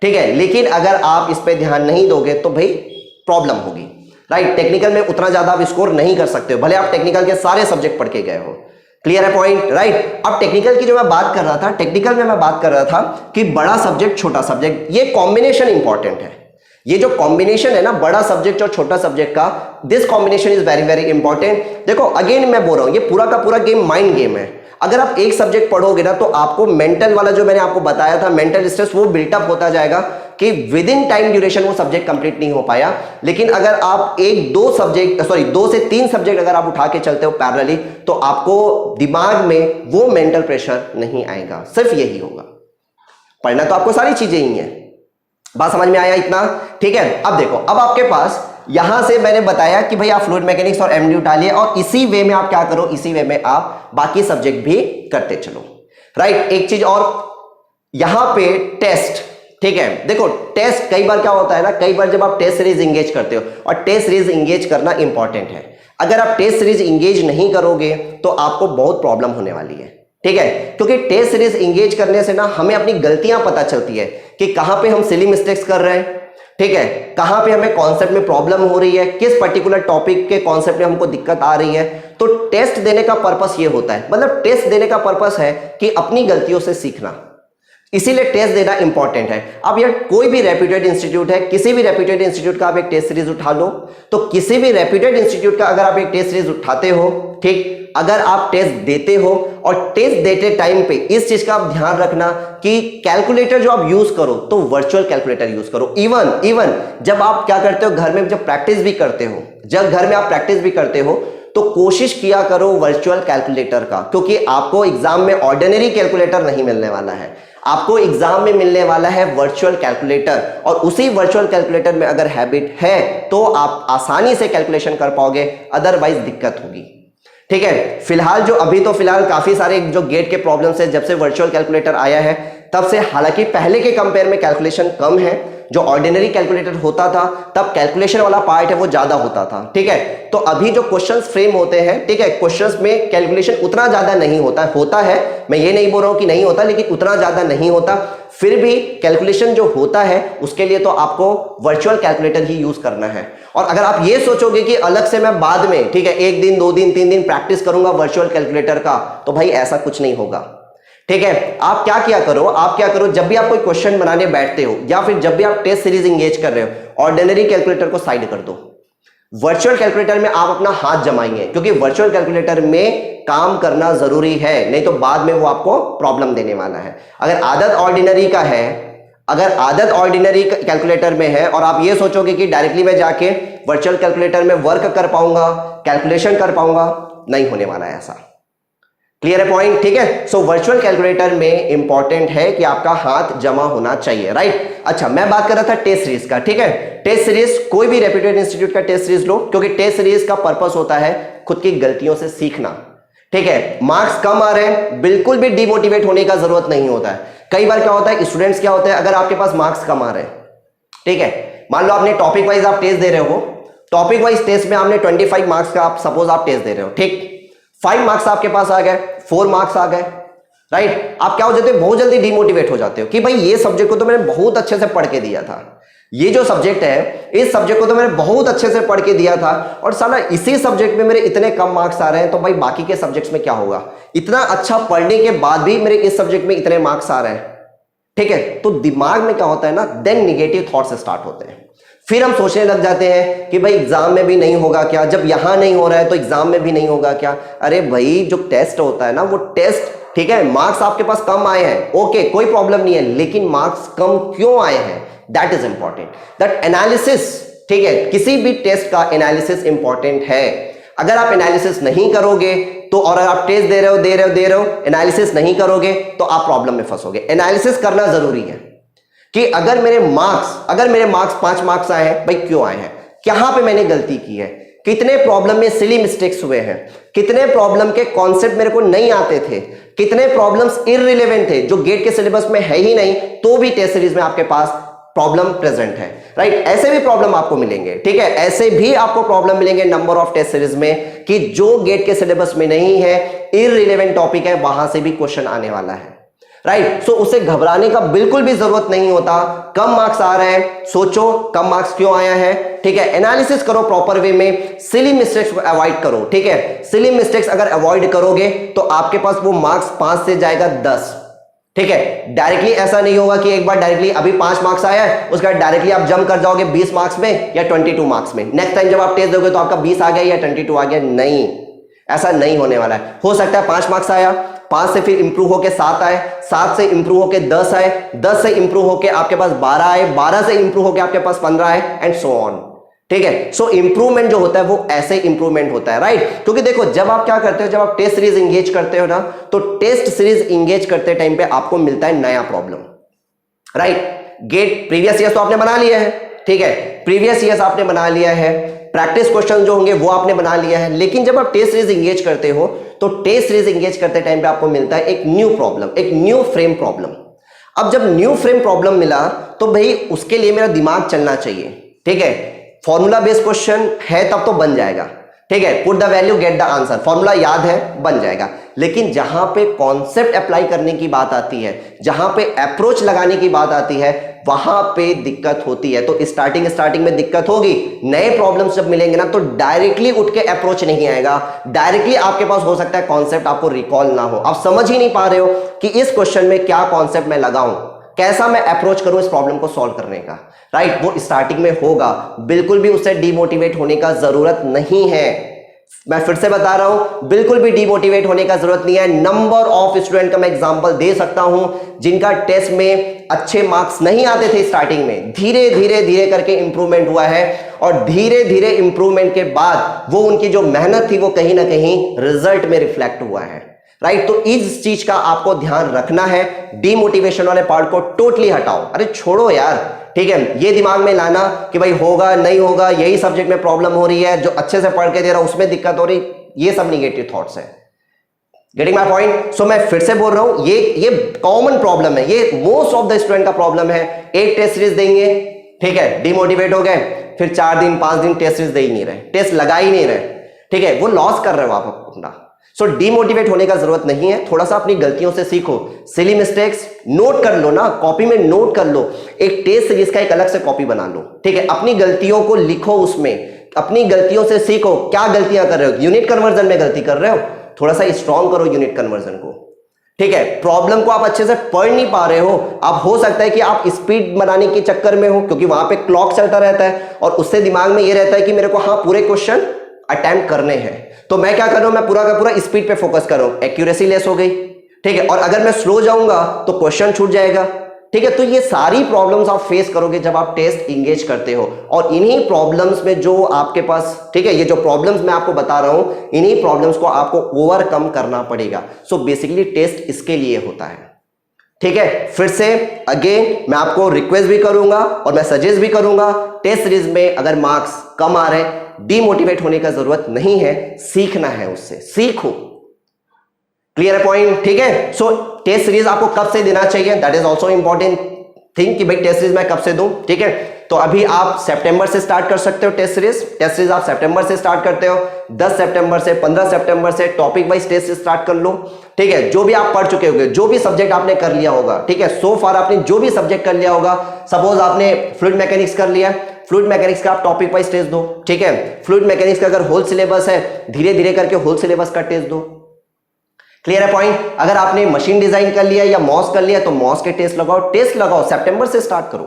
ठीक है। लेकिन अगर आप इस पे ध्यान नहीं दोगे तो भाई प्रॉब्लम होगी, राइट। टेक्निकल में उतना ज्यादा आप स्कोर नहीं कर सकते हो, भले आप टेक्निकल के सारे सब्जेक्ट पढ़ के गए हो। क्लियर है पॉइंट, राइट। अब टेक्निकल की जो मैं बात कर रहा था, टेक्निकल में मैं बात कर रहा था कि बड़ा सब्जेक्ट छोटा सब्जेक्ट, ये कॉम्बिनेशन इंपॉर्टेंट है। ये जो कॉम्बिनेशन है ना, बड़ा सब्जेक्ट और छोटा सब्जेक्ट का, this combination is very very important. देखो अगेन मैं बोल रहा हूं, ये पूरा का पूरा गेम माइंड गेम है। अगर आप एक सब्जेक्ट पढ़ोगे ना, तो आपको मेंटल वाला जो मैंने आपको बताया था, मेंटल स्ट्रेस, वो बिल्टअप होता जाएगा कि विद इन टाइम ड्यूरेशन वो सब्जेक्ट कंप्लीट नहीं हो पाया। लेकिन अगर आप 2 से 3 सब्जेक्ट अगर आप उठा के चलते हो पैरेलली, तो आपको दिमाग में वो मेंटल प्रेशर नहीं आएगा। सिर्फ यही होगा, पढ़ना तो आपको सारी चीजें ही है। बात समझ में आया इतना, ठीक है। अब देखो, अब आपके पास यहां से मैंने बताया कि भाई आप फ्लूइड मैकेनिक्स और एमडी उठाइए, और इसी वे में आप क्या करो, इसी वे में आप बाकी सब्जेक्ट भी करते चलो, राइट। एक चीज और, यहां पे टेस्ट, ठीक है। देखो टेस्ट कई बार क्या होता है ना, कई बार जब आप टेस्ट सीरीज इंगेज करते हो, और टेस्ट सीरीज इंगेज करना इंपॉर्टेंट है। अगर आप टेस्ट सीरीज इंगेज नहीं करोगे तो आपको बहुत प्रॉब्लम होने वाली है, ठीक है। क्योंकि टेस्ट सीरीज इंगेज करने से ना हमें अपनी गलतियां पता चलती है कि कहां पे हम सिली मिस्टेक्स कर रहे हैं, ठीक है, कहां पे हमें कॉन्सेप्ट में प्रॉब्लम हो रही है, किस पर्टिकुलर टॉपिक के कॉन्सेप्ट में हमको दिक्कत आ रही है। तो टेस्ट देने का पर्पस ये होता है, मतलब टेस्ट देने का पर्पस है कि अपनी गलतियों से सीखना, इसीलिए टेस्ट देना इंपॉर्टेंट है। अब यार कोई भी रेप्यूटेड इंस्टीट्यूट है, किसी भी रेप्यूटेड इंस्टीट्यूट का आप एक टेस्ट सीरीज उठा लो, तो किसी भी रेप्यूटेड इंस्टीट्यूट का अगर आप एक टेस्ट सीरीज उठाते हो, ठीक, अगर आप टेस्ट देते हो, और टेस्ट देते टाइम पे इस चीज का आप ध्यान रखना कि कैलकुलेटर जो आप यूज करो तो वर्चुअल कैलकुलेटर यूज करो। इवन जब आप क्या करते हो, घर में जब प्रैक्टिस भी करते हो, जब घर में आप प्रैक्टिस भी करते हो, तो कोशिश किया करो वर्चुअल कैलकुलेटर का, क्योंकि आपको एग्जाम में ऑर्डिनरी कैलकुलेटर नहीं मिलने वाला है, आपको एग्जाम में मिलने वाला है वर्चुअल कैलकुलेटर। और उसी वर्चुअल कैलकुलेटर में अगर हैबिट है तो आप आसानी से कैलकुलेशन कर पाओगे, अदरवाइज दिक्कत होगी, ठीक है। फिलहाल फिलहाल काफी सारे जो गेट के प्रॉब्लम्स है, जब से वर्चुअल कैलकुलेटर आया है तब से, हालांकि पहले के कंपेयर में कैलकुलेशन कम है। जो ऑर्डिनरी कैलकुलेटर होता था तब कैलकुलेशन वाला पार्ट है वो ज्यादा होता था, ठीक है। तो अभी जो क्वेश्चंस फ्रेम होते हैं, ठीक है, क्वेश्चंस में कैलकुलेशन उतना ज्यादा नहीं होता है, मैं ये नहीं बोल रहा हूं कि नहीं होता, लेकिन उतना ज्यादा नहीं होता। फिर भी कैलकुलेशन जो होता है उसके लिए तो आपको वर्चुअल कैलकुलेटर ही यूज करना है। और अगर आप ये सोचोगे कि अलग से मैं बाद में, ठीक है, 1 दिन 2 दिन 3 दिन प्रैक्टिस करूंगा वर्चुअल कैलकुलेटर का, तो भाई ऐसा कुछ नहीं होगा, ठीक है। आप क्या करो, जब भी आप कोई क्वेश्चन बनाने बैठते हो, या फिर जब भी आप टेस्ट सीरीज इंगेज कर रहे हो, ऑर्डिनरी कैलकुलेटर को साइड कर दो, वर्चुअल कैलकुलेटर में आप अपना हाथ जमाएंगे, क्योंकि वर्चुअल कैलकुलेटर में काम करना जरूरी है, नहीं तो बाद में वो आपको प्रॉब्लम देने वाला है। अगर आदत ऑर्डिनरी का है, अगर आदत ऑर्डिनरी कैलकुलेटर में है और आप ये सोचोगे कि डायरेक्टली मैं जाके वर्चुअल कैलकुलेटर में वर्क कर पाऊंगा, कैलकुलेशन कर पाऊंगा, नहीं होने वाला है ऐसा। क्लियर है पॉइंट? ठीक है। सो वर्चुअल कैलकुलेटर में इंपॉर्टेंट है कि आपका हाथ जमा होना चाहिए, राइट। अच्छा, मैं बात कर रहा था टेस्ट सीरीज का, ठीक है। टेस्ट सीरीज कोई भी रेप्यूटेड इंस्टीट्यूट का टेस्ट सीरीज लो, क्योंकि टेस्ट सीरीज का पर्पस होता है खुद की गलतियों से सीखना, ठीक है। मार्क्स कम आ रहे हैं, बिल्कुल भी डिमोटिवेट होने का जरूरत नहीं होता है। कई बार क्या होता है, स्टूडेंट्स क्या होते हैं, अगर आपके पास मार्क्स कम आ रहे हैं, ठीक है, मान लो आपने टॉपिक वाइज आप टेस्ट दे रहे हो, टॉपिक वाइज टेस्ट में आपने 25 मार्क्स का आप सपोज आप टेस्ट दे रहे हो, ठीक, 5 मार्क्स आपके पास आ गए, 4 मार्क्स आ गए, राइट। आप क्या हो जाते हो, बहुत जल्दी डिमोटिवेट हो जाते हो कि भाई ये सब्जेक्ट को तो मैंने बहुत अच्छे से पढ़ के दिया था, ये जो सब्जेक्ट है इस सब्जेक्ट को तो मैंने बहुत अच्छे से पढ़ के दिया था, और साला इसी सब्जेक्ट में मेरे इतने कम मार्क्स आ रहे हैं, तो भाई बाकी के सब्जेक्ट्स में क्या होगा, इतना अच्छा पढ़ने के बाद भी मेरे इस सब्जेक्ट में इतने मार्क्स आ रहे हैं, ठीक है। तो दिमाग में क्या होता है ना, देन निगेटिव थॉट्स स्टार्ट होते हैं। फिर हम सोचने लग जाते हैं कि भाई एग्जाम में भी नहीं होगा क्या, जब यहां नहीं हो रहा है तो एग्जाम में भी नहीं होगा क्या। अरे भाई जो टेस्ट होता है ना, वो टेस्ट, ठीक है, मार्क्स आपके पास कम आए हैं, ओके, कोई प्रॉब्लम नहीं है, लेकिन मार्क्स कम क्यों आए हैं, that is important, that analysis, ठीक है। किसी भी टेस्ट का एनालिसिस इंपॉर्टेंट है। अगर आप एनालिसिस नहीं करोगे तो, और अगर आप टेस्ट दे रहे हो एनालिसिस नहीं करोगे तो आप प्रॉब्लम में फंसोगे। एनालिसिस करना जरूरी है कि अगर मेरे मार्क्स 5 मार्क्स आए हैं, भाई क्यों आए हैं, कहां पे मैंने गलती की है, कितने प्रॉब्लम में सिली मिस्टेक्स हुए हैं, कितने प्रॉब्लम के कॉन्सेप्ट मेरे को नहीं आते थे, कितने प्रॉब्लम्स इररिलेवेंट थे जो गेट के सिलेबस में है ही नहीं, तो भी टेस्ट सीरीज में आपके पास प्रॉब्लम प्रेजेंट है, राइट। ऐसे भी प्रॉब्लम आपको मिलेंगे, ठीक है, ऐसे भी आपको प्रॉब्लम मिलेंगे नंबर ऑफ टेस्ट सीरीज में कि जो गेट के सिलेबस में नहीं है, इररिलेवेंट टॉपिक है, वहां से भी क्वेश्चन आने वाला है, राइट। सो उसे घबराने का बिल्कुल भी जरूरत नहीं होता। कम मार्क्स आ रहे हैं, सोचो कम मार्क्स क्यों आया है, ठीक है, एनालिसिस करो प्रॉपर वे में, सिली मिस्टेक्स को अवॉइड करो, ठीक है। सिली मिस्टेक्स अगर अवॉइड करोगे तो आपके पास वो मार्क्स 5 से जाएगा 10, ठीक है। डायरेक्टली ऐसा नहीं होगा कि एक बार डायरेक्टली अभी 5 मार्क्स आया है, उसके बाद डायरेक्टली आप जंप कर जाओगे 20 मार्क्स में या 22 मार्क्स में, नेक्स्ट टाइम जब आप टेस्ट दोगे तो आपका 20 आ गया या 22 आ गया, नहीं, ऐसा नहीं होने वाला है। हो सकता है 5 मार्क्स आया, 5 से फिर इंप्रूव होके 7 आए, 7 से इंप्रूव होके 10 आए, 10 से इंप्रूव होके आपके पास 12 आए, 12 से इंप्रूव होके आपके पास 15 आए, एंड सो ऑन, ठीक है। सो इंप्रूवमेंट जो होता है वो ऐसे इंप्रूवमेंट होता है, राइट। क्योंकि देखो जब आप क्या करते हो, जब आप टेस्ट सीरीज इंगेज करते हो ना, तो टेस्ट सीरीज इंगेज करते टाइम पे आपको मिलता है नया problem, right. GATE previous years तो आपने बना लिया है, ठीक है, प्रीवियस ईयर्स आपने बना लिया है, प्रैक्टिस क्वेश्चन जो होंगे वो आपने बना लिया है, लेकिन जब आप टेस्ट सीरीज इंगेज करते हो तो टेस्ट सीरीज इंगेज करते टाइम पे आपको मिलता है एक न्यू प्रॉब्लम, एक न्यू फ्रेम प्रॉब्लम। अब जब न्यू फ्रेम प्रॉब्लम मिला तो भाई उसके लिए मेरा दिमाग चलना चाहिए, ठीक है। फॉर्मूला बेस्ड क्वेश्चन है तब तो बन जाएगा, ठीक है, put the value get the answer, formula याद है बन जाएगा। लेकिन जहां पे कॉन्सेप्ट अप्लाई करने की बात आती है, जहां पे अप्रोच लगाने की बात आती है, वहां पे दिक्कत होती है। तो स्टार्टिंग में दिक्कत होगी, नए प्रॉब्लम्स जब मिलेंगे ना तो डायरेक्टली उठ के अप्रोच नहीं आएगा, डायरेक्टली आपके पास हो सकता है कॉन्सेप्ट आपको रिकॉल ना हो, आप समझ ही नहीं पा रहे हो कि इस क्वेश्चन में क्या कॉन्सेप्ट मैं लगाऊं, कैसा मैं अप्रोच करूं इस प्रॉब्लम को सॉल्व करने का, राइट। वो स्टार्टिंग में होगा, बिल्कुल भी उससे डिमोटिवेट होने का जरूरत नहीं है। मैं फिर से बता रहा हूं, बिल्कुल भी डिमोटिवेट होने का जरूरत नहीं है। नंबर ऑफ स्टूडेंट का मैं एग्जांपल दे सकता हूं जिनका टेस्ट में अच्छे मार्क्स नहीं आते थे स्टार्टिंग में, धीरे धीरे करके इंप्रूवमेंट हुआ है, और धीरे धीरे इंप्रूवमेंट के बाद वो उनकी जो मेहनत थी वो कहीं ना कहीं रिजल्ट में रिफ्लेक्ट हुआ है, राइट। तो इस चीज का आपको ध्यान रखना है, डिमोटिवेशन वाले पार्ट को टोटली हटाओ, अरे छोड़ो यार, ठीक है। ये दिमाग में लाना कि भाई होगा नहीं होगा, यही सब्जेक्ट में प्रॉब्लम हो रही है, जो अच्छे से पढ़ के दे रहा उसमें दिक्कत हो रही, ये सब निगेटिव थॉट्स है। Getting my point? सो मैं फिर से बोल रहा हूं, ये कॉमन प्रॉब्लम है, ये मोस्ट ऑफ द स्टूडेंट का प्रॉब्लम है। एक टेस्ट सीरीज देंगे, ठीक है, डिमोटिवेट हो गए, फिर 4 दिन 5 दिन टेस्ट सीरीज दे ही नहीं रहे, टेस्ट लगा ही नहीं रहे, ठीक है, वो लॉस कर रहे हो आप अपना। सो डिमोटिवेट होने का जरूरत नहीं है, थोड़ा सा अपनी गलतियों से सीखो, सिली मिस्टेक्स नोट कर लो ना, कॉपी में नोट कर लो, एक टेस्ट सीरीज का एक अलग से कॉपी बना लो, ठीक है, अपनी गलतियों को लिखो, उसमें अपनी गलतियों से सीखो, क्या गलतियां कर रहे हो, यूनिट कन्वर्जन में गलती कर रहे हो, थोड़ा सा स्ट्रॉन्ग करो यूनिट कन्वर्जन को, ठीक है। प्रॉब्लम को आप अच्छे से पढ़ नहीं पा रहे हो, आप हो सकता है कि आप स्पीड बनाने के चक्कर में हो, क्योंकि वहां पे क्लॉक चलता रहता है और उससे दिमाग में ये रहता है कि मेरे को हाँ पूरे क्वेश्चन अटेम्प्ट करने हैं, तो मैं क्या कर रहा हूं, मैं पूरा का पूरा स्पीड पे फोकस कर रहा हूं, एक्यूरेसी लेस हो गई, ठीक है। और अगर मैं स्लो जाऊंगा तो क्वेश्चन छूट जाएगा, ठीक है। तो ये सारी प्रॉब्लम्स आप फेस करोगे जब आप टेस्ट इंगेज करते हो, और इन्हीं प्रॉब्लम्स में जो आपके पास, ठीक है, ये जो प्रॉब्लम्स मैं आपको बता रहा हूं, इन्हीं प्रॉब्लम्स को आपको ओवरकम करना पड़ेगा। सो बेसिकली टेस्ट इसके लिए होता है, ठीक है। फिर से अगेन मैं आपको रिक्वेस्ट भी करूंगा और मैं सजेस्ट भी करूंगा, टेस्ट सीरीज में अगर मार्क्स कम आ रहे हैं, डीमोटिवेट होने का जरूरत नहीं है, सीखना है, उससे सीखो। क्लियर है पॉइंट, ठीक है। सो टेस्ट सीरीज आपको कब से देना चाहिए, that is also important thing कि भाई टेस्ट सीरीज मैं कब से दूं, ठीक है। तो अभी आप सितंबर से स्टार्ट कर सकते हो टेस्ट सीरीज आप सितंबर से स्टार्ट करते हो, 10 सितंबर से 15 सितंबर से टॉपिक वाइज टेस्ट स्टार्ट कर लो, ठीक है। जो भी आप पढ़ चुके होंगे, जो भी सब्जेक्ट आपने कर लिया होगा, ठीक है, सो फार आपने जो भी सब्जेक्ट कर लिया होगा, सपोज आपने फ्लूइड मैकेनिक्स कर लिया, फ्लूइड मैकेनिक्स का आप टॉपिक वाइज टेस्ट दो, ठीक है। फ्लूइड मैकेनिक्स का अगर होल सिलेबस है, धीरे धीरे करके होल सिलेबस का टेस्ट दो। क्लियर है पॉइंट। अगर आपने मशीन डिजाइन कर लिया या मॉस कर लिया तो मॉस के टेस्ट लगाओ, सितंबर से स्टार्ट करो,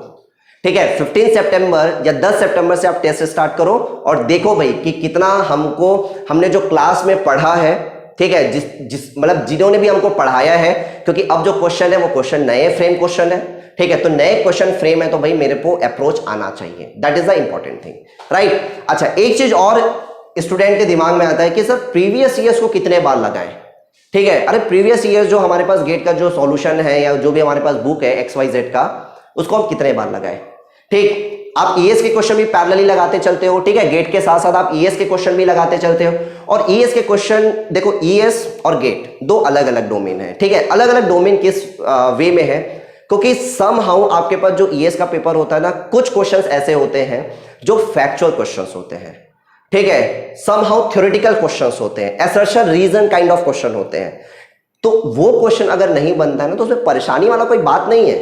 ठीक है। 15 सितंबर या 10 सितंबर से आप टेस्ट स्टार्ट करो और देखो भाई कि कितना हमने जो क्लास में पढ़ा है, ठीक है, मतलब जिन्होंने भी हमको पढ़ाया है, क्योंकि अब जो क्वेश्चन है वो क्वेश्चन नए फ्रेम क्वेश्चन है, ठीक है। तो नए क्वेश्चन फ्रेम है तो भाई मेरे को अप्रोच आना चाहिए, that is the important thing, right. अच्छा, एक चीज और स्टूडेंट के दिमाग में आता है कि सर प्रीवियस ईयर्स को कितने बार लगाएं, ठीक है। अरे प्रीवियस ईयर जो हमारे पास गेट का जो सॉल्यूशन है या जो भी हमारे पास बुक है XYZ का, उसको हम कितने बार लगाएं, ठीक। आप ईएस के क्वेश्चन भी पैरेलली लगाते चलते हो, ठीक है। गेट के साथ साथ आप ईएस के क्वेश्चन भी लगाते चलते हो, और ईएस के क्वेश्चन देखो, ईएस और गेट दो अलग अलग डोमेन है, ठीक है। अलग अलग डोमेन किस वे में है, क्योंकि समहाउ आपके पास जो ईएस का पेपर होता है ना, कुछ क्वेश्चंस ऐसे होते हैं जो फैक्चुअल क्वेश्चंस होते हैं, ठीक है, समहाउ थ्योरेटिकल क्वेश्चंस होते हैं, assertion reason kind of question होते हैं। तो वो क्वेश्चन अगर नहीं बनता है ना, तो उसमें परेशानी वाला कोई बात नहीं है,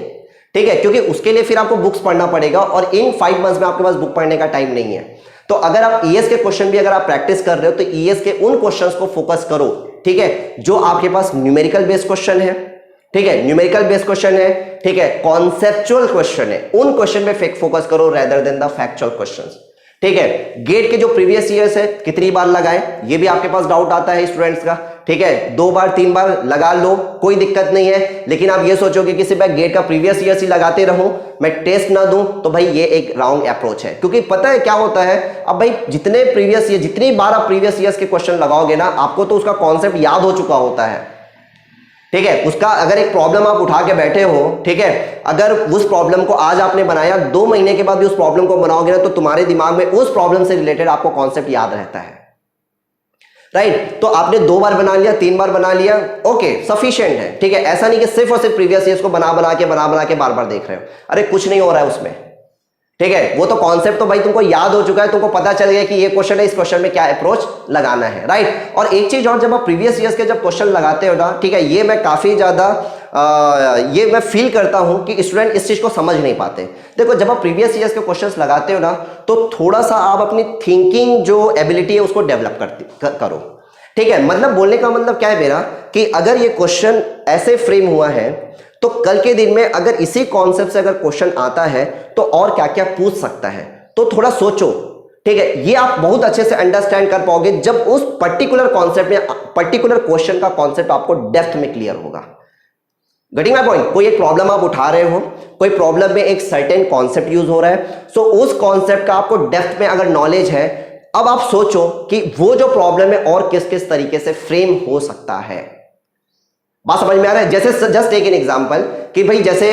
ठीक है, क्योंकि उसके लिए फिर आपको बुक्स पढ़ना पड़ेगा, और इन 5 मंथ्स में आपके पास बुक पढ़ने का टाइम नहीं है। तो अगर आप ईएस के क्वेश्चन भी अगर आप प्रैक्टिस कर रहे हो, तो ईएस के उन क्वेश्चंस को फोकस करो, ठीक है, जो आपके पास न्यूमेरिकल बेस्ड क्वेश्चन है, ठीक है, न्यूमेरिकल बेस्ड क्वेश्चन है, ठीक है, कॉन्सेप्चुअल क्वेश्चन है, उन क्वेश्चन में फोकस करो rather than the factual questions, ठीक है। गेट के जो प्रीवियस ईयर्स है कितनी बार लगाएं, ये भी आपके पास डाउट आता है स्टूडेंट्स का, ठीक है। 2 बार 3 बार लगा लो, कोई दिक्कत नहीं है, लेकिन आप ये सोचोगे कि सिर्फ मैं गेट का प्रीवियस ईयर्स ही लगाते रहूं, मैं टेस्ट ना दूं, तो भाई ये एक रॉन्ग अप्रोच है। क्योंकि पता है क्या होता है, अब भाई जितने प्रीवियस ईयर, जितनी बार आप प्रीवियस ईयर्स के क्वेश्चन लगाओगे ना, आपको तो उसका कॉन्सेप्ट याद हो चुका होता है, ठीक है। उसका अगर एक प्रॉब्लम आप उठा के बैठे हो, ठीक है, अगर उस प्रॉब्लम को आज आपने बनाया, 2 महीने के बाद भी उस प्रॉब्लम को बनाओगे ना, तो तुम्हारे दिमाग में उस प्रॉब्लम से रिलेटेड आपको कॉन्सेप्ट याद रहता है, राइट। तो आपने 2 बार बना लिया, 3 बार बना लिया, ओके, सफिशिएंट है, ठीक है। ऐसा नहीं कि सिर्फ और सिर्फ प्रीवियस ईयर्स को बना बना के बार बार देख रहे हो, अरे कुछ नहीं हो रहा है उसमें, ठीक है। वो तो कॉन्सेप्ट तो भाई तुमको याद हो चुका है, तुमको पता चल गया कि ये क्वेश्चन है, इस क्वेश्चन में क्या अप्रोच लगाना है, राइट। और एक चीज और, जब आप प्रीवियस ईयर्स के जब क्वेश्चन लगाते हो ना, ठीक है, ये मैं काफी ज्यादा ये मैं फील करता हूं कि स्टूडेंट इस चीज को समझ नहीं पाते। देखो, जब आप प्रीवियस ईयर्स के क्वेश्चंस लगाते हो ना, तो थोड़ा सा आप अपनी थिंकिंग जो एबिलिटी है उसको डेवलप करो, ठीक है। मतलब बोलने का मतलब क्या है मेरा, कि अगर ये क्वेश्चन ऐसे फ्रेम हुआ है, तो कल के दिन में अगर इसी कॉन्सेप्ट से अगर क्वेश्चन आता है, तो और क्या क्या पूछ सकता है, तो थोड़ा सोचो, ठीक है। ये आप बहुत अच्छे से अंडरस्टैंड कर पाओगे जब उस पर्टिकुलर कॉन्सेप्ट में, पर्टिकुलर क्वेश्चन का कॉन्सेप्ट आपको डेप्थ में क्लियर होगा। Getting my point. कोई एक प्रॉब्लम आप उठा रहे हो, कोई प्रॉब्लम में एक सर्टेन कॉन्सेप्ट यूज हो रहा है, सो उस कॉन्सेप्ट का आपको डेप्थ में अगर नॉलेज है, अब आप सोचो कि वो जो प्रॉब्लम है और किस किस तरीके से फ्रेम हो सकता है। बात समझ में आ रहा है? जैसे जस्ट टेक एन एग्जांपल कि भाई जैसे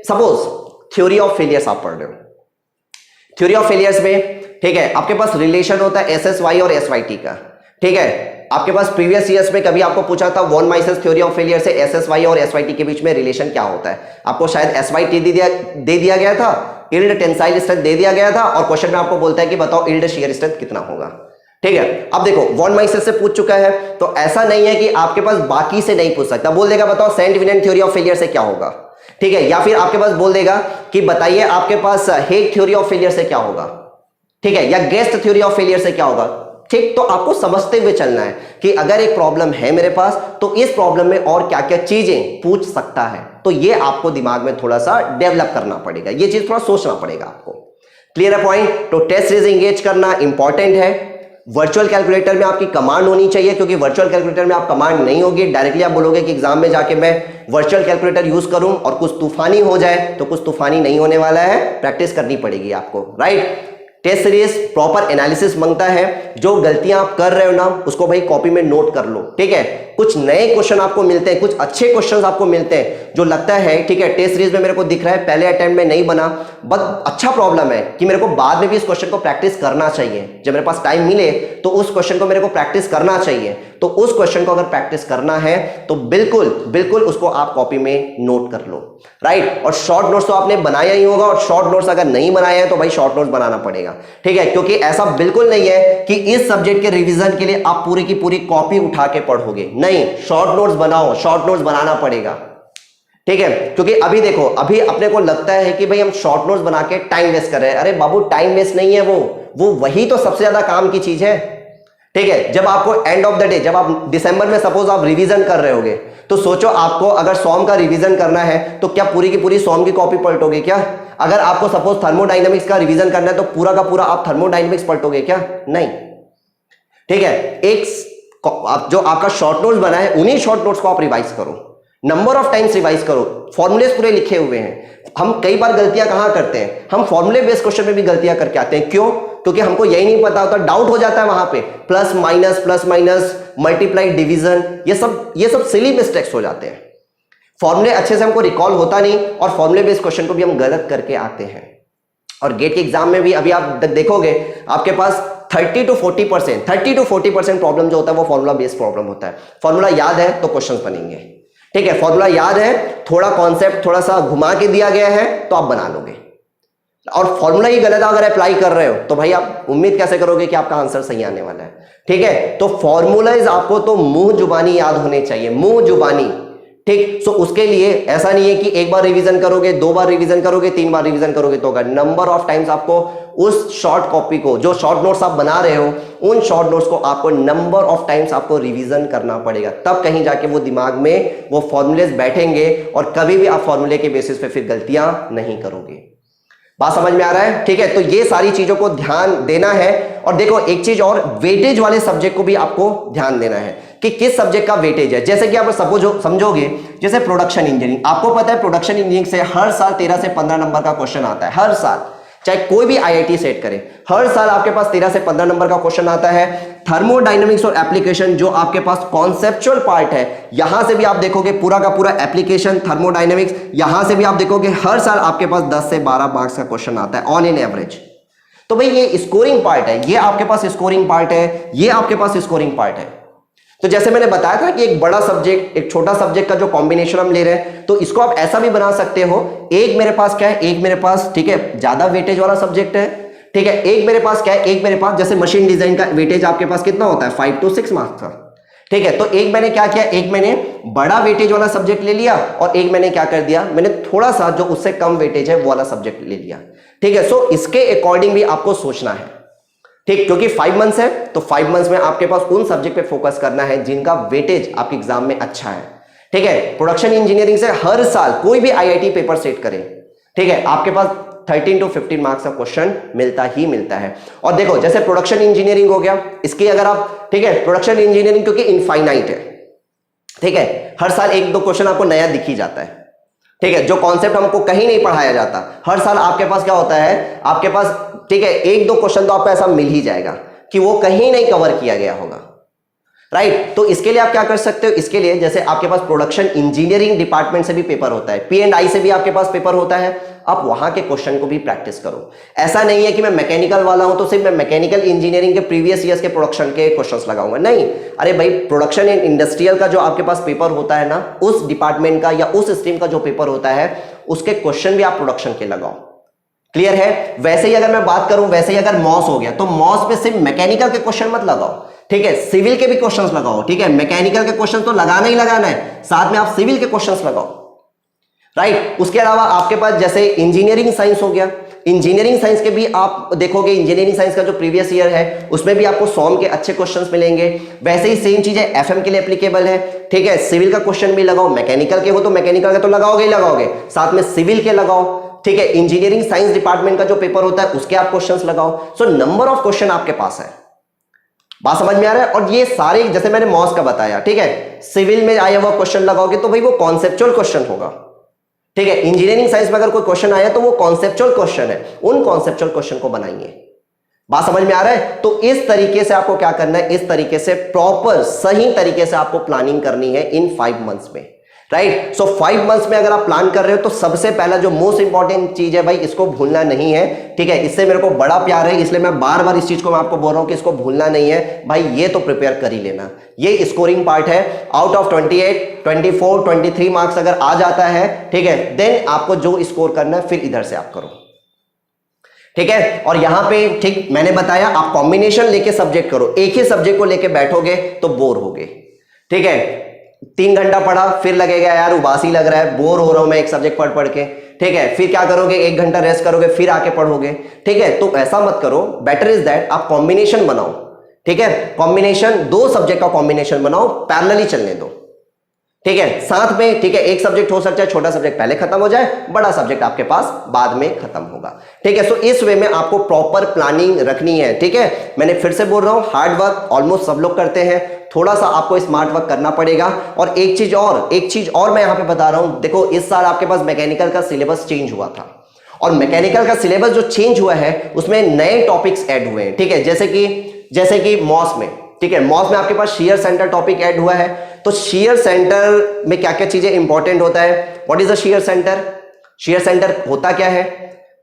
सपोज थ्योरी ऑफ फेलियर्स आप पढ़ रहे हो, थ्योरी ऑफ फेलियर्स में, ठीक है, आपके पास रिलेशन होता है SSY और SYT का, ठीक है। आपके पास प्रीवियस ईयर्स में कभी आपको पूछा था वॉन माइसेस थ्योरी ऑफ फेलियर से SSY और SYT के बीच में रिलेशन क्या होता है, आपको शायद SYT दे दिया गया था, यील्ड टेंसाइल स्ट्रेंथ दे दिया गया था, और क्वेश्चन में आपको बोलता है कि बताओ यील्ड शियर स्ट्रेंथ कितना होगा, ठीक है। अब देखो, वॉन माइसेस से पूछ चुका है, तो ऐसा नहीं है कि आपके पास बाकी से नहीं पूछ सकता, बोल देगा बताओ Saint William theory of failure से क्या होगा, ठीक है, या फिर आपके पास बोल देगा कि बताइए आपके पास हेग थ्योरी ऑफ फेलियर से क्या होगा, ठीक है, या गेस्ट थ्योरी ऑफ फेलियर से क्या होगा, ठीक। तो आपको समझते हुए चलना है कि अगर एक प्रॉब्लम है मेरे पास, तो इस प्रॉब्लम में और क्या क्या चीजें पूछ सकता है, तो ये आपको दिमाग में थोड़ा सा डेवलप करना पड़ेगा, ये चीज थोड़ा सोचना पड़ेगा आपको। क्लियर है पॉइंट? तो टेस्ट सीरीज एंगेज करना इंपॉर्टेंट है, वर्चुअल कैलकुलेटर में आपकी कमांड होनी चाहिए, क्योंकि वर्चुअल कैलकुलेटर में आप कमांड नहीं होगी, डायरेक्टली आप बोलोगे कि एग्जाम में जाके मैं वर्चुअल कैलकुलेटर यूज करूं और कुछ तूफानी हो जाए, तो कुछ तूफानी नहीं होने वाला है, प्रैक्टिस करनी पड़ेगी आपको, right. Test series proper analysis मांगता है, जो गलतियां आप कर रहे हो ना उसको भाई कॉपी में नोट कर लो, ठीक है। कुछ नए क्वेश्चन आपको मिलते हैं, कुछ अच्छे क्वेश्चंस आपको मिलते हैं जो लगता है ठीक है टेस्ट सीरीज में मेरे को दिख रहा है पहले अटेम्प्ट में नहीं बना, बट अच्छा प्रॉब्लम है कि मेरे को बाद में भी इस क्वेश्चन को प्रैक्टिस करना चाहिए, जब मेरे पास टाइम मिले तो उस क्वेश्चन को मेरे को प्रैक्टिस करना चाहिए। तो उस क्वेश्चन को अगर प्रैक्टिस करना है तो बिल्कुल बिल्कुल उसको आप कॉपी में नोट कर लो, राइट। और शॉर्ट नोट्स तो आपने बनाया ही होगा, और शॉर्ट नोट्स अगर नहीं बनाया है तो भाई शॉर्ट नोट्स बनाना पड़ेगा, ठीक है, क्योंकि ऐसा बिल्कुल नहीं है कि इस सब्जेक्ट के रिवीजन के लिए आप पूरी की पूरी कॉपी उठा के पढ़ोगे, नहीं, शॉर्ट नोट्स बनाओ, शॉर्ट नोट्स बनाना पड़ेगा, ठीक है। क्योंकि अभी देखो, अभी अपने को लगता है कि भाई हम शॉर्ट नोट्स बना के टाइम वेस्ट कर रहे हैं, अरे बाबू टाइम वेस्ट नहीं है, वो वही तो सबसे ज्यादा काम की चीज है, ठीक है। जब आपको एंड ऑफ द डे, जब आप दिसंबर में सपोज आप रिवीजन कर रहे होगे, तो सोचो आपको अगर सॉम का रिवीजन करना है तो क्या पूरी की पूरी सॉम की कॉपी पलटोगे क्या? अगर आपको सपोज थर्मोडायनेमिक्स का रिवीजन करना है तो पूरा का पूरा आप थर्मोडायनेमिक्स पलटोगे क्या? नहीं, ठीक है। एक जो आपका शॉर्ट नोट्स बना है उन्हीं शॉर्ट नोट्स को आप रिवाइज करो, नंबर ऑफ टाइम्स रिवाइज करो, फॉर्मूलेस पूरे लिखे हुए हैं। हम कई बार गलतियां कहां करते हैं, हम फॉर्मूले बेस्ड क्वेश्चन में भी गलतियां करके आते हैं, क्यों? क्योंकि हमको यही नहीं पता होता, डाउट हो जाता है वहां पे, प्लस माइनस मल्टीप्लाई डिवीजन, ये सब सिली मिस्टेक्स हो जाते हैं, फॉर्मूले अच्छे से हमको रिकॉल होता नहीं, और फॉर्मूले बेस्ड क्वेश्चन को भी हम गलत करके आते हैं। और गेट के एग्जाम में भी अभी आप देखोगे आपके पास 30 to 40% प्रॉब्लम जो होता है वो फॉर्मूला बेस्ड प्रॉब्लम होता है। फॉर्मूला याद है तो क्वेश्चंस बनेंगे, ठीक है, फॉर्मूला याद है, थोड़ा कॉन्सेप्ट थोड़ा सा घुमा के दिया गया है तो आप बना लोगे, और फॉर्मूला ही गलत अगर अप्लाई कर रहे हो तो भाई आप उम्मीद कैसे करोगे कि आपका आंसर सही आने वाला है, ठीक है। तो फॉर्मूलाइज आपको तो मुंह जुबानी याद होने चाहिए, मुंह जुबानी, ठीक। सो उसके लिए ऐसा नहीं है कि एक बार रिवीजन करोगे, 2 बार रिवीजन करोगे, 3 बार रिवीजन करोगे तो होगा, नंबर ऑफ टाइम्स आपको उस शॉर्ट कॉपी को, जो शॉर्ट नोट्स आप बना रहे हो उन शॉर्ट नोट्स को आपको नंबर ऑफ टाइम्स आपको रिवीजन करना पड़ेगा, तब कहीं जाके वो दिमाग में वो फॉर्मूलेस बैठेंगे और कभी भी आप फॉर्मूले के बेसिस पे फिर गलतियां नहीं करोगे। बात समझ में आ रहा है, ठीक है। तो ये सारी चीजों को ध्यान देना है। और देखो एक चीज और, वेटेज वाले सब्जेक्ट को भी आपको ध्यान देना है कि किस सब्जेक्ट का वेटेज है। जैसे कि आप सपोज समझोगे, जैसे प्रोडक्शन इंजीनियरिंग, आपको पता है प्रोडक्शन इंजीनियरिंग से हर साल 13 से 15 नंबर का क्वेश्चन आता है, हर साल, चाहे कोई भी आईआईटी सेट करे, हर साल आपके पास 13 से 15 नंबर का क्वेश्चन आता है। थर्मोडायनेमिक्स और एप्लीकेशन जो आपके पास कॉन्सेप्चुअल पार्ट है, यहां से भी आप देखोगे पूरा का पूरा एप्लीकेशन थर्मोडायनेमिक्स, यहां से भी आप देखोगे हर साल आपके पास 10 से 12 मार्क्स का क्वेश्चन आता है ऑन एन एवरेज। तो भाई ये स्कोरिंग पार्ट है, ये आपके पास स्कोरिंग पार्ट है, ये आपके पास स्कोरिंग पार्ट है। तो जैसे मैंने बताया था कि एक बड़ा सब्जेक्ट एक छोटा सब्जेक्ट का जो कॉम्बिनेशन हम ले रहे हैं, तो इसको आप ऐसा भी बना सकते हो, एक मेरे पास क्या है, एक मेरे पास, ठीक है, ज्यादा वेटेज वाला सब्जेक्ट है, ठीक है, एक मेरे पास क्या है, एक मेरे पास जैसे मशीन डिजाइन का वेटेज आपके पास कितना होता है, 5 to 6 मार्क्स का, ठीक है। तो एक मैंने क्या किया, एक मैंने बड़ा वेटेज वाला सब्जेक्ट ले लिया, और एक मैंने क्या कर दिया, मैंने थोड़ा सा जो उससे कम वेटेज है वो वाला सब्जेक्ट ले लिया, ठीक है। सो इसके अकॉर्डिंग भी आपको सोचना है, ठीक, क्योंकि 5 मंथ्स है तो 5 मंथ्स में आपके पास उन सब्जेक्ट पे फोकस करना है जिनका वेटेज आपके एग्जाम में अच्छा है, ठीक है। प्रोडक्शन इंजीनियरिंग से हर साल कोई भी आईआईटी पेपर सेट करे, ठीक है, आपके पास 13 to 15 मार्क्स का क्वेश्चन मिलता ही मिलता है। और देखो जैसे प्रोडक्शन इंजीनियरिंग हो गया, इसकी अगर आप, ठीक है, प्रोडक्शन इंजीनियरिंग क्योंकि इनफाइनाइट है, ठीक है, हर साल 1-2 क्वेश्चन आपको नया दिख ही जाता है, ठीक है, जो कॉन्सेप्ट हमको कहीं नहीं पढ़ाया जाता, हर साल आपके पास क्या होता है, आपके पास, ठीक है, 1-2 क्वेश्चन तो आपको ऐसा मिल ही जाएगा कि वो कहीं नहीं कवर किया गया होगा, राइट। तो इसके लिए आप क्या कर सकते हो, इसके लिए जैसे आपके पास प्रोडक्शन इंजीनियरिंग डिपार्टमेंट से भी पेपर होता है, P&I से भी आपके पास पेपर होता है, आप वहां के क्वेश्चन को भी प्रैक्टिस करो। ऐसा नहीं है कि मैं मैकेनिकल वाला हूं तो सिर्फ मैं मैकेनिकल इंजीनियरिंग के प्रीवियस ईयर्स के प्रोडक्शन के क्वेश्चंस लगाऊंगा, नहीं, अरे भाई प्रोडक्शन एंड इंडस्ट्रियल का जो आपके पास पेपर होता है ना, उस डिपार्टमेंट का या उस स्ट्रीम का जो पेपर होता है उसके क्वेश्चन भी आप प्रोडक्शन के लगाओ, क्लियर है। वैसे ही अगर मैं बात करूं, वैसे ही अगर मॉस हो गया तो मॉस पे सिर्फ मैकेनिकल के क्वेश्चन मत लगाओ, ठीक है, सिविल के भी क्वेश्चंस लगाओ, ठीक है, मैकेनिकल के क्वेश्चन तो लगाना ही लगाना है, साथ में आप सिविल के क्वेश्चंस लगाओ, राइट। उसके अलावा आपके पास जैसे इंजीनियरिंग साइंस हो गया, इंजीनियरिंग साइंस के भी आप देखोगे, इंजीनियरिंग साइंस का जो प्रीवियस ईयर है उसमें भी आपको सॉम के अच्छे क्वेश्चंस मिलेंगे। वैसे ही सेम चीज है एफएम के लिए एप्लीकेबल है, ठीक है, सिविल का क्वेश्चन भी लगाओ, मैकेनिकल के हो तो मैकेनिकल का तो लगाओगे ही लगाओगे, साथ में सिविल के लगाओ, ठीक है, इंजीनियरिंग साइंस डिपार्टमेंट का जो पेपर होता है उसके आप क्वेश्चंस लगाओ। सो नंबर ऑफ क्वेश्चन आपके पास है, बात समझ में आ रहा है। और ये सारे जैसे मैंने मॉस का बताया, ठीक है, सिविल में आया हुआ क्वेश्चन लगाओगे तो भाई वो कॉन्सेप्चुअल क्वेश्चन होगा, ठीक है। इंजीनियरिंग साइंस में अगर कोई क्वेश्चन आया तो वो कॉन्सेप्चुअल क्वेश्चन है, उन कॉन्सेप्चुअल क्वेश्चन को बनाइए। बात समझ में आ रहा है। तो इस तरीके से आपको क्या करना है, इस तरीके से प्रॉपर सही तरीके से आपको प्लानिंग करनी है इन 5 मंथ्स में, राइट। सो 5 मंथ्स में अगर आप प्लान कर रहे हो तो सबसे पहला जो मोस्ट इंपॉर्टेंट चीज है भाई, इसको भूलना नहीं है, ठीक है। इससे मेरे को बड़ा प्यार है, इसलिए मैं बार बार इस चीज को मैं आपको बोल रहा हूं कि इसको भूलना नहीं है भाई, ये तो प्रिपेयर कर ही लेना। ये स्कोरिंग पार्ट है। आउट ऑफ 28, 24, 23 मार्क्स अगर आ जाता है, ठीक है, देन आपको जो स्कोर करना है फिर इधर से आप करो, ठीक है। और यहां पे ठीक मैंने बताया, आप कॉम्बिनेशन लेके सब्जेक्ट करो, एक ही सब्जेक्ट को लेके बैठोगे तो बोर होगे, ठीक है। 3 घंटा पढ़ा फिर लगेगा यार उबासी लग रहा है, बोर हो रहा हूं मैं एक सब्जेक्ट पढ़ पढ़ के, ठीक है। फिर क्या करोगे, 1 घंटा रेस्ट करोगे फिर आके पढ़ोगे, ठीक है। तो ऐसा मत करो, बेटर इज दैट आप कॉम्बिनेशन बनाओ, ठीक है। कॉम्बिनेशन, 2 सब्जेक्ट का कॉम्बिनेशन बनाओ, पैरेलली चलने दो, ठीक है, साथ में, ठीक है। एक सब्जेक्ट हो सकता है छोटा सब्जेक्ट पहले खत्म हो जाए, बड़ा सब्जेक्ट आपके पास बाद में खत्म होगा, ठीक है। सो इस वे में आपको प्रॉपर प्लानिंग रखनी है, ठीक है। मैंने फिर से बोल रहा हूं, हार्ड वर्क ऑलमोस्ट सब लोग करते हैं, थोड़ा सा आपको स्मार्ट वर्क करना पड़ेगा। और एक चीज और मैं यहां पे बता रहा हूं, देखो इस साल आपके पास मैकेनिकल का सिलेबस चेंज हुआ था, और मैकेनिकल का सिलेबस जो चेंज हुआ है उसमें नए टॉपिक्स ऐड हुए हैं, ठीक है। जैसे कि मॉस में, ठीक है, मॉस में आपके पास शेयर सेंटर टॉपिक ऐड हुआ है। तो शेयर सेंटर में क्या क्या चीजें इंपॉर्टेंट होता है, what is a share centre, share centre होता क्या है,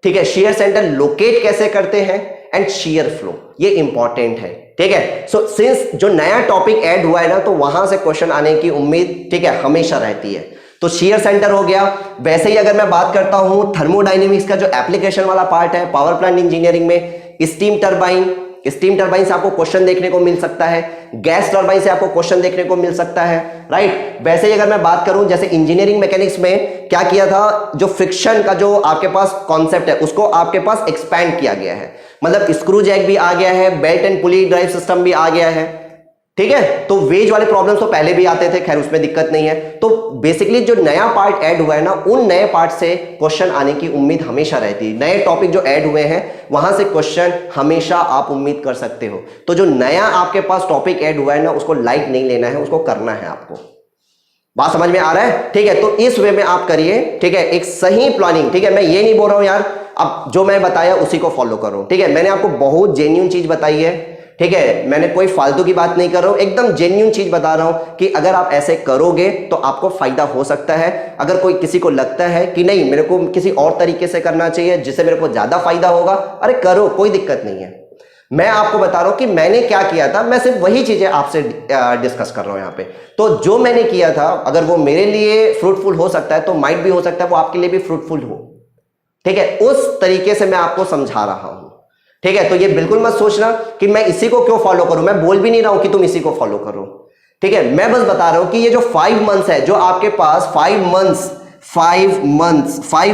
ठीक है, शेयर सेंटर लोकेट कैसे करते हैं, एंड शेयर फ्लो, ये इंपॉर्टेंट है, ठीक है। सो सिंस जो नया टॉपिक ऐड हुआ है ना, तो वहां से क्वेश्चन आने की उम्मीद, ठीक है, हमेशा रहती है। तो शेयर सेंटर हो गया। वैसे ही अगर मैं बात करता हूं थर्मोडायनेमिक्स का जो एप्लीकेशन वाला पार्ट है पावर प्लांट इंजीनियरिंग में, स्टीम टरबाइन से आपको क्वेश्चन देखने को मिल सकता है, गैस टरबाइन से आपको क्वेश्चन देखने को मिल सकता है, राइट। वैसे ही अगर मैं बात करूं, जैसे इंजीनियरिंग मैकेनिक्स में क्या किया था, जो फ्रिक्शन का जो आपके पास कॉन्सेप्ट है उसको आपके पास एक्सपैंड किया गया है, मतलब स्क्रू जैक भी आ गया है, belt and pulley drive system भी आ गया है, ठीक है। तो वेज वाले प्रॉब्लम्स तो पहले भी आते थे, खैर उसमें दिक्कत नहीं है। तो बेसिकली जो नया पार्ट ऐड हुआ है ना, उन नए पार्ट से क्वेश्चन आने की उम्मीद हमेशा रहती है। नए टॉपिक जो ऐड हुए हैं वहां से क्वेश्चन हमेशा आप उम्मीद कर सकते हो। तो जो नया आपके पास टॉपिक ऐड हुआ है ना, उसको लाइट नहीं लेना है, उसको करना है आपको। बात समझ में आ रहा है, ठीक है। तो इस वे में आप करिए, ठीक है, एक सही प्लानिंग, ठीक है। मैं ये नहीं बोल रहा हूं यार अब जो मैं बताया उसी को फॉलो करो, ठीक है। मैंने आपको बहुत जेन्युइन चीज बताई है, ठीक है, मैंने कोई फालतू की बात नहीं कर रहा हूं, एकदम जेन्युइन चीज बता रहा हूं कि अगर आप ऐसे करोगे तो आपको फायदा हो सकता है। अगर कोई किसी को लगता है कि नहीं मेरे को किसी और तरीके से करना चाहिए जिससे मेरे को ज्यादा फायदा होगा, अरे करो, कोई दिक्कत नहीं है। मैं आपको बता रहा हूं कि मैंने क्या किया था, मैं सिर्फ वही चीजें आपसे डिस्कस कर रहा हूं यहां पे। तो जो मैंने किया था अगर वो मेरे लिए फ्रूटफुल हो सकता है तो माइट भी हो सकता है वो आपके लिए भी फ्रूटफुल हो, ठीक है। उस तरीके से मैं आपको समझा रहा हूं, ठीक है। तो ये बिल्कुल मत सोचना कि मैं इसी को क्यों फॉलो करूं, मैं बोल भी नहीं रहा हूं कि तुम इसी को फॉलो करो, ठीक है। मैं बस बता रहा हूं कि ये जो 5 मंथ्स है, जो आपके पास 5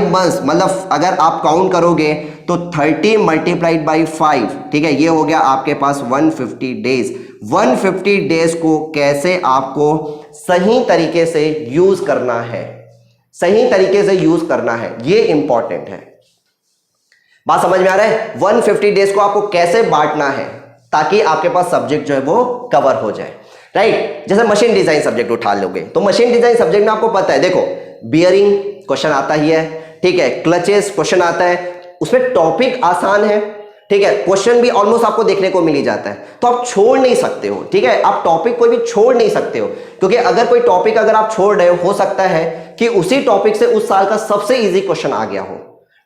मंथ्स मतलब अगर आप काउंट करोगे तो 30 मल्टीप्लाइड बाई 5, ठीक है, ये हो गया आपके पास 150 डेज। 150 डेज को कैसे आपको सही तरीके से यूज करना है, सही तरीके से यूज करना है, ये इंपॉर्टेंट है। बात समझ में आ रहा है। 150 डेज को आपको कैसे बांटना है ताकि आपके पास सब्जेक्ट जो है वो कवर हो जाए, राइट। जैसे मशीन डिजाइन सब्जेक्ट उठा लोगे तो मशीन डिजाइन सब्जेक्ट में आपको पता है, देखो बियरिंग क्वेश्चन आता ही है, ठीक है, क्लचेस क्वेश्चन आता है, उसमें टॉपिक आसान है, ठीक है, क्वेश्चन भी ऑलमोस्ट आपको देखने को मिल ही जाता है। तो आप छोड़ नहीं सकते हो, ठीक है, आप टॉपिक कोई भी छोड़ नहीं सकते हो, क्योंकि अगर कोई टॉपिक अगर आप छोड़ रहे हो सकता है कि उसी टॉपिक से उस साल का सबसे इजी क्वेश्चन आ गया हो,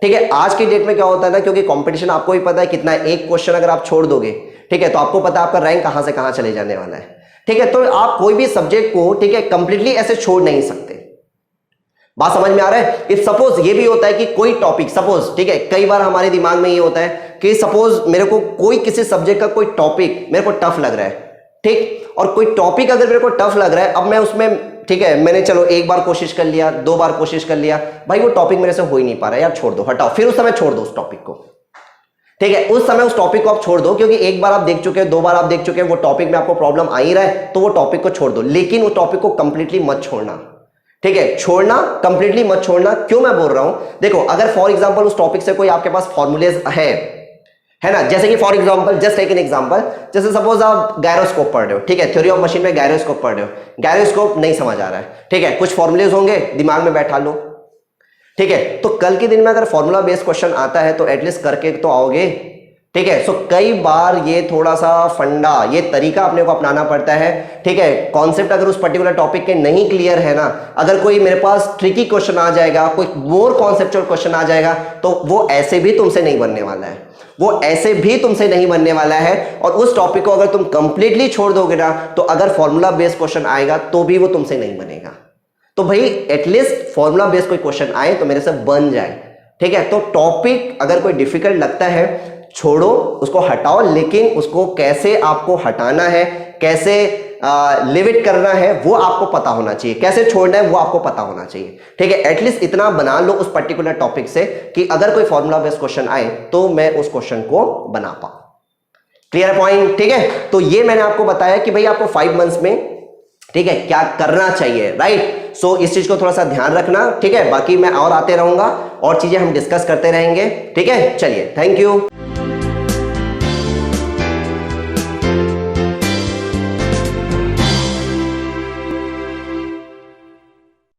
ठीक है। आज की डेट में क्या होता है ना, क्योंकि कंपटीशन आपको ही पता है कितना, एक क्वेश्चन अगर आप छोड़ दोगे, ठीक है, तो आपको पता है आपका रैंक कहां से कहां चले जाने वाला है, ठीक है। तो आप कोई भी सब्जेक्ट को, ठीक है, कंप्लीटली ऐसे छोड़ नहीं सकते। बात समझ में आ रहा है। इफ सपोज ये भी होता है कि कोई टॉपिक सपोज, ठीक है, कई बार हमारे दिमाग में ये होता है कि सपोज मेरे को कोई किसी सब्जेक्ट का कोई टॉपिक मेरे को टफ लग रहा है, ठीक, और कोई टॉपिक अगर मेरे को टफ लग रहा है, अब मैं उसमें, ठीक है, मैंने चलो एक बार कोशिश कर लिया, 2 बार कोशिश कर लिया, भाई वो टॉपिक मेरे से हो ही नहीं पा रहा है, यार छोड़ दो, हटाओ, फिर उस समय छोड़ दो उस टॉपिक को, ठीक है, उस समय उस टॉपिक को आप छोड़ दो, क्योंकि एक बार आप देख चुके हैं, 2 बार आप देख चुके हैं, वो टॉपिक में आपको प्रॉब्लम आ ही रहा है, तो वो टॉपिक को छोड़ दो, लेकिन उस टॉपिक को कंप्लीटली मत छोड़ना, ठीक है, छोड़ना कंप्लीटली मत छोड़ना। क्यों मैं बोल रहा हूं, देखो अगर फॉर एग्जांपल उस टॉपिक से कोई आपके पास फॉर्मूलेज है, है ना। जैसे कि for example, just take an example, जैसे सपोज आप गायरोस्कोप पढ़ रहे हो, ठीक है, थ्योरी ऑफ मशीन में गायरोस्कोप पढ़ रहे हो, गायरोस्कोप नहीं समझ आ रहा है, ठीक है, कुछ फॉर्मुलेज होंगे, दिमाग में बैठा लो, ठीक है, तो कल के दिन में अगर फॉर्मूला बेस्ड क्वेश्चन आता है तो एटलीस्ट करके तो आओगे, ठीक है। सो कई बार ये थोड़ा सा फंडा, ये तरीका अपने को अपनाना पड़ता है, ठीक है। कॉन्सेप्ट अगर उस पर्टिकुलर टॉपिक के नहीं क्लियर है ना, अगर कोई मेरे पास ट्रिकी क्वेश्चन आ जाएगा, कोई मोर कॉन्सेप्चुअल क्वेश्चन आ जाएगा, तो वो ऐसे भी तुमसे नहीं बनने वाला है, वो ऐसे भी तुमसे नहीं बनने वाला है। और उस टॉपिक को अगर तुम कंप्लीटली छोड़ दोगे ना, तो अगर फॉर्मूला बेस्ड क्वेश्चन आएगा तो भी वो तुमसे नहीं बनेगा। तो भाई एटलीस्ट फॉर्मूला बेस्ड कोई क्वेश्चन आए तो मेरे से बन जाए, ठीक है। तो टॉपिक अगर कोई डिफिकल्ट लगता है, छोड़ो, उसको हटाओ, लेकिन उसको कैसे आपको हटाना है, कैसे लिव इट करना है, वो आपको पता होना चाहिए, कैसे छोड़ना है वो आपको पता होना चाहिए, ठीक है। एटलीस्ट इतना बना लो उस पर्टिकुलर टॉपिक से कि अगर कोई फॉर्मूला बेस्ड क्वेश्चन आए तो मैं उस क्वेश्चन को बना पाऊं। क्लियर पॉइंट, ठीक है। तो ये मैंने आपको बताया कि भाई आपको 5 मंथ्स में, ठीक है, क्या करना चाहिए, राइट। सो इस चीज को थोड़ा सा ध्यान रखना, ठीक है। बाकी मैं और आते रहूंगा और चीजें हम डिस्कस करते रहेंगे, ठीक है। चलिए, थैंक यू।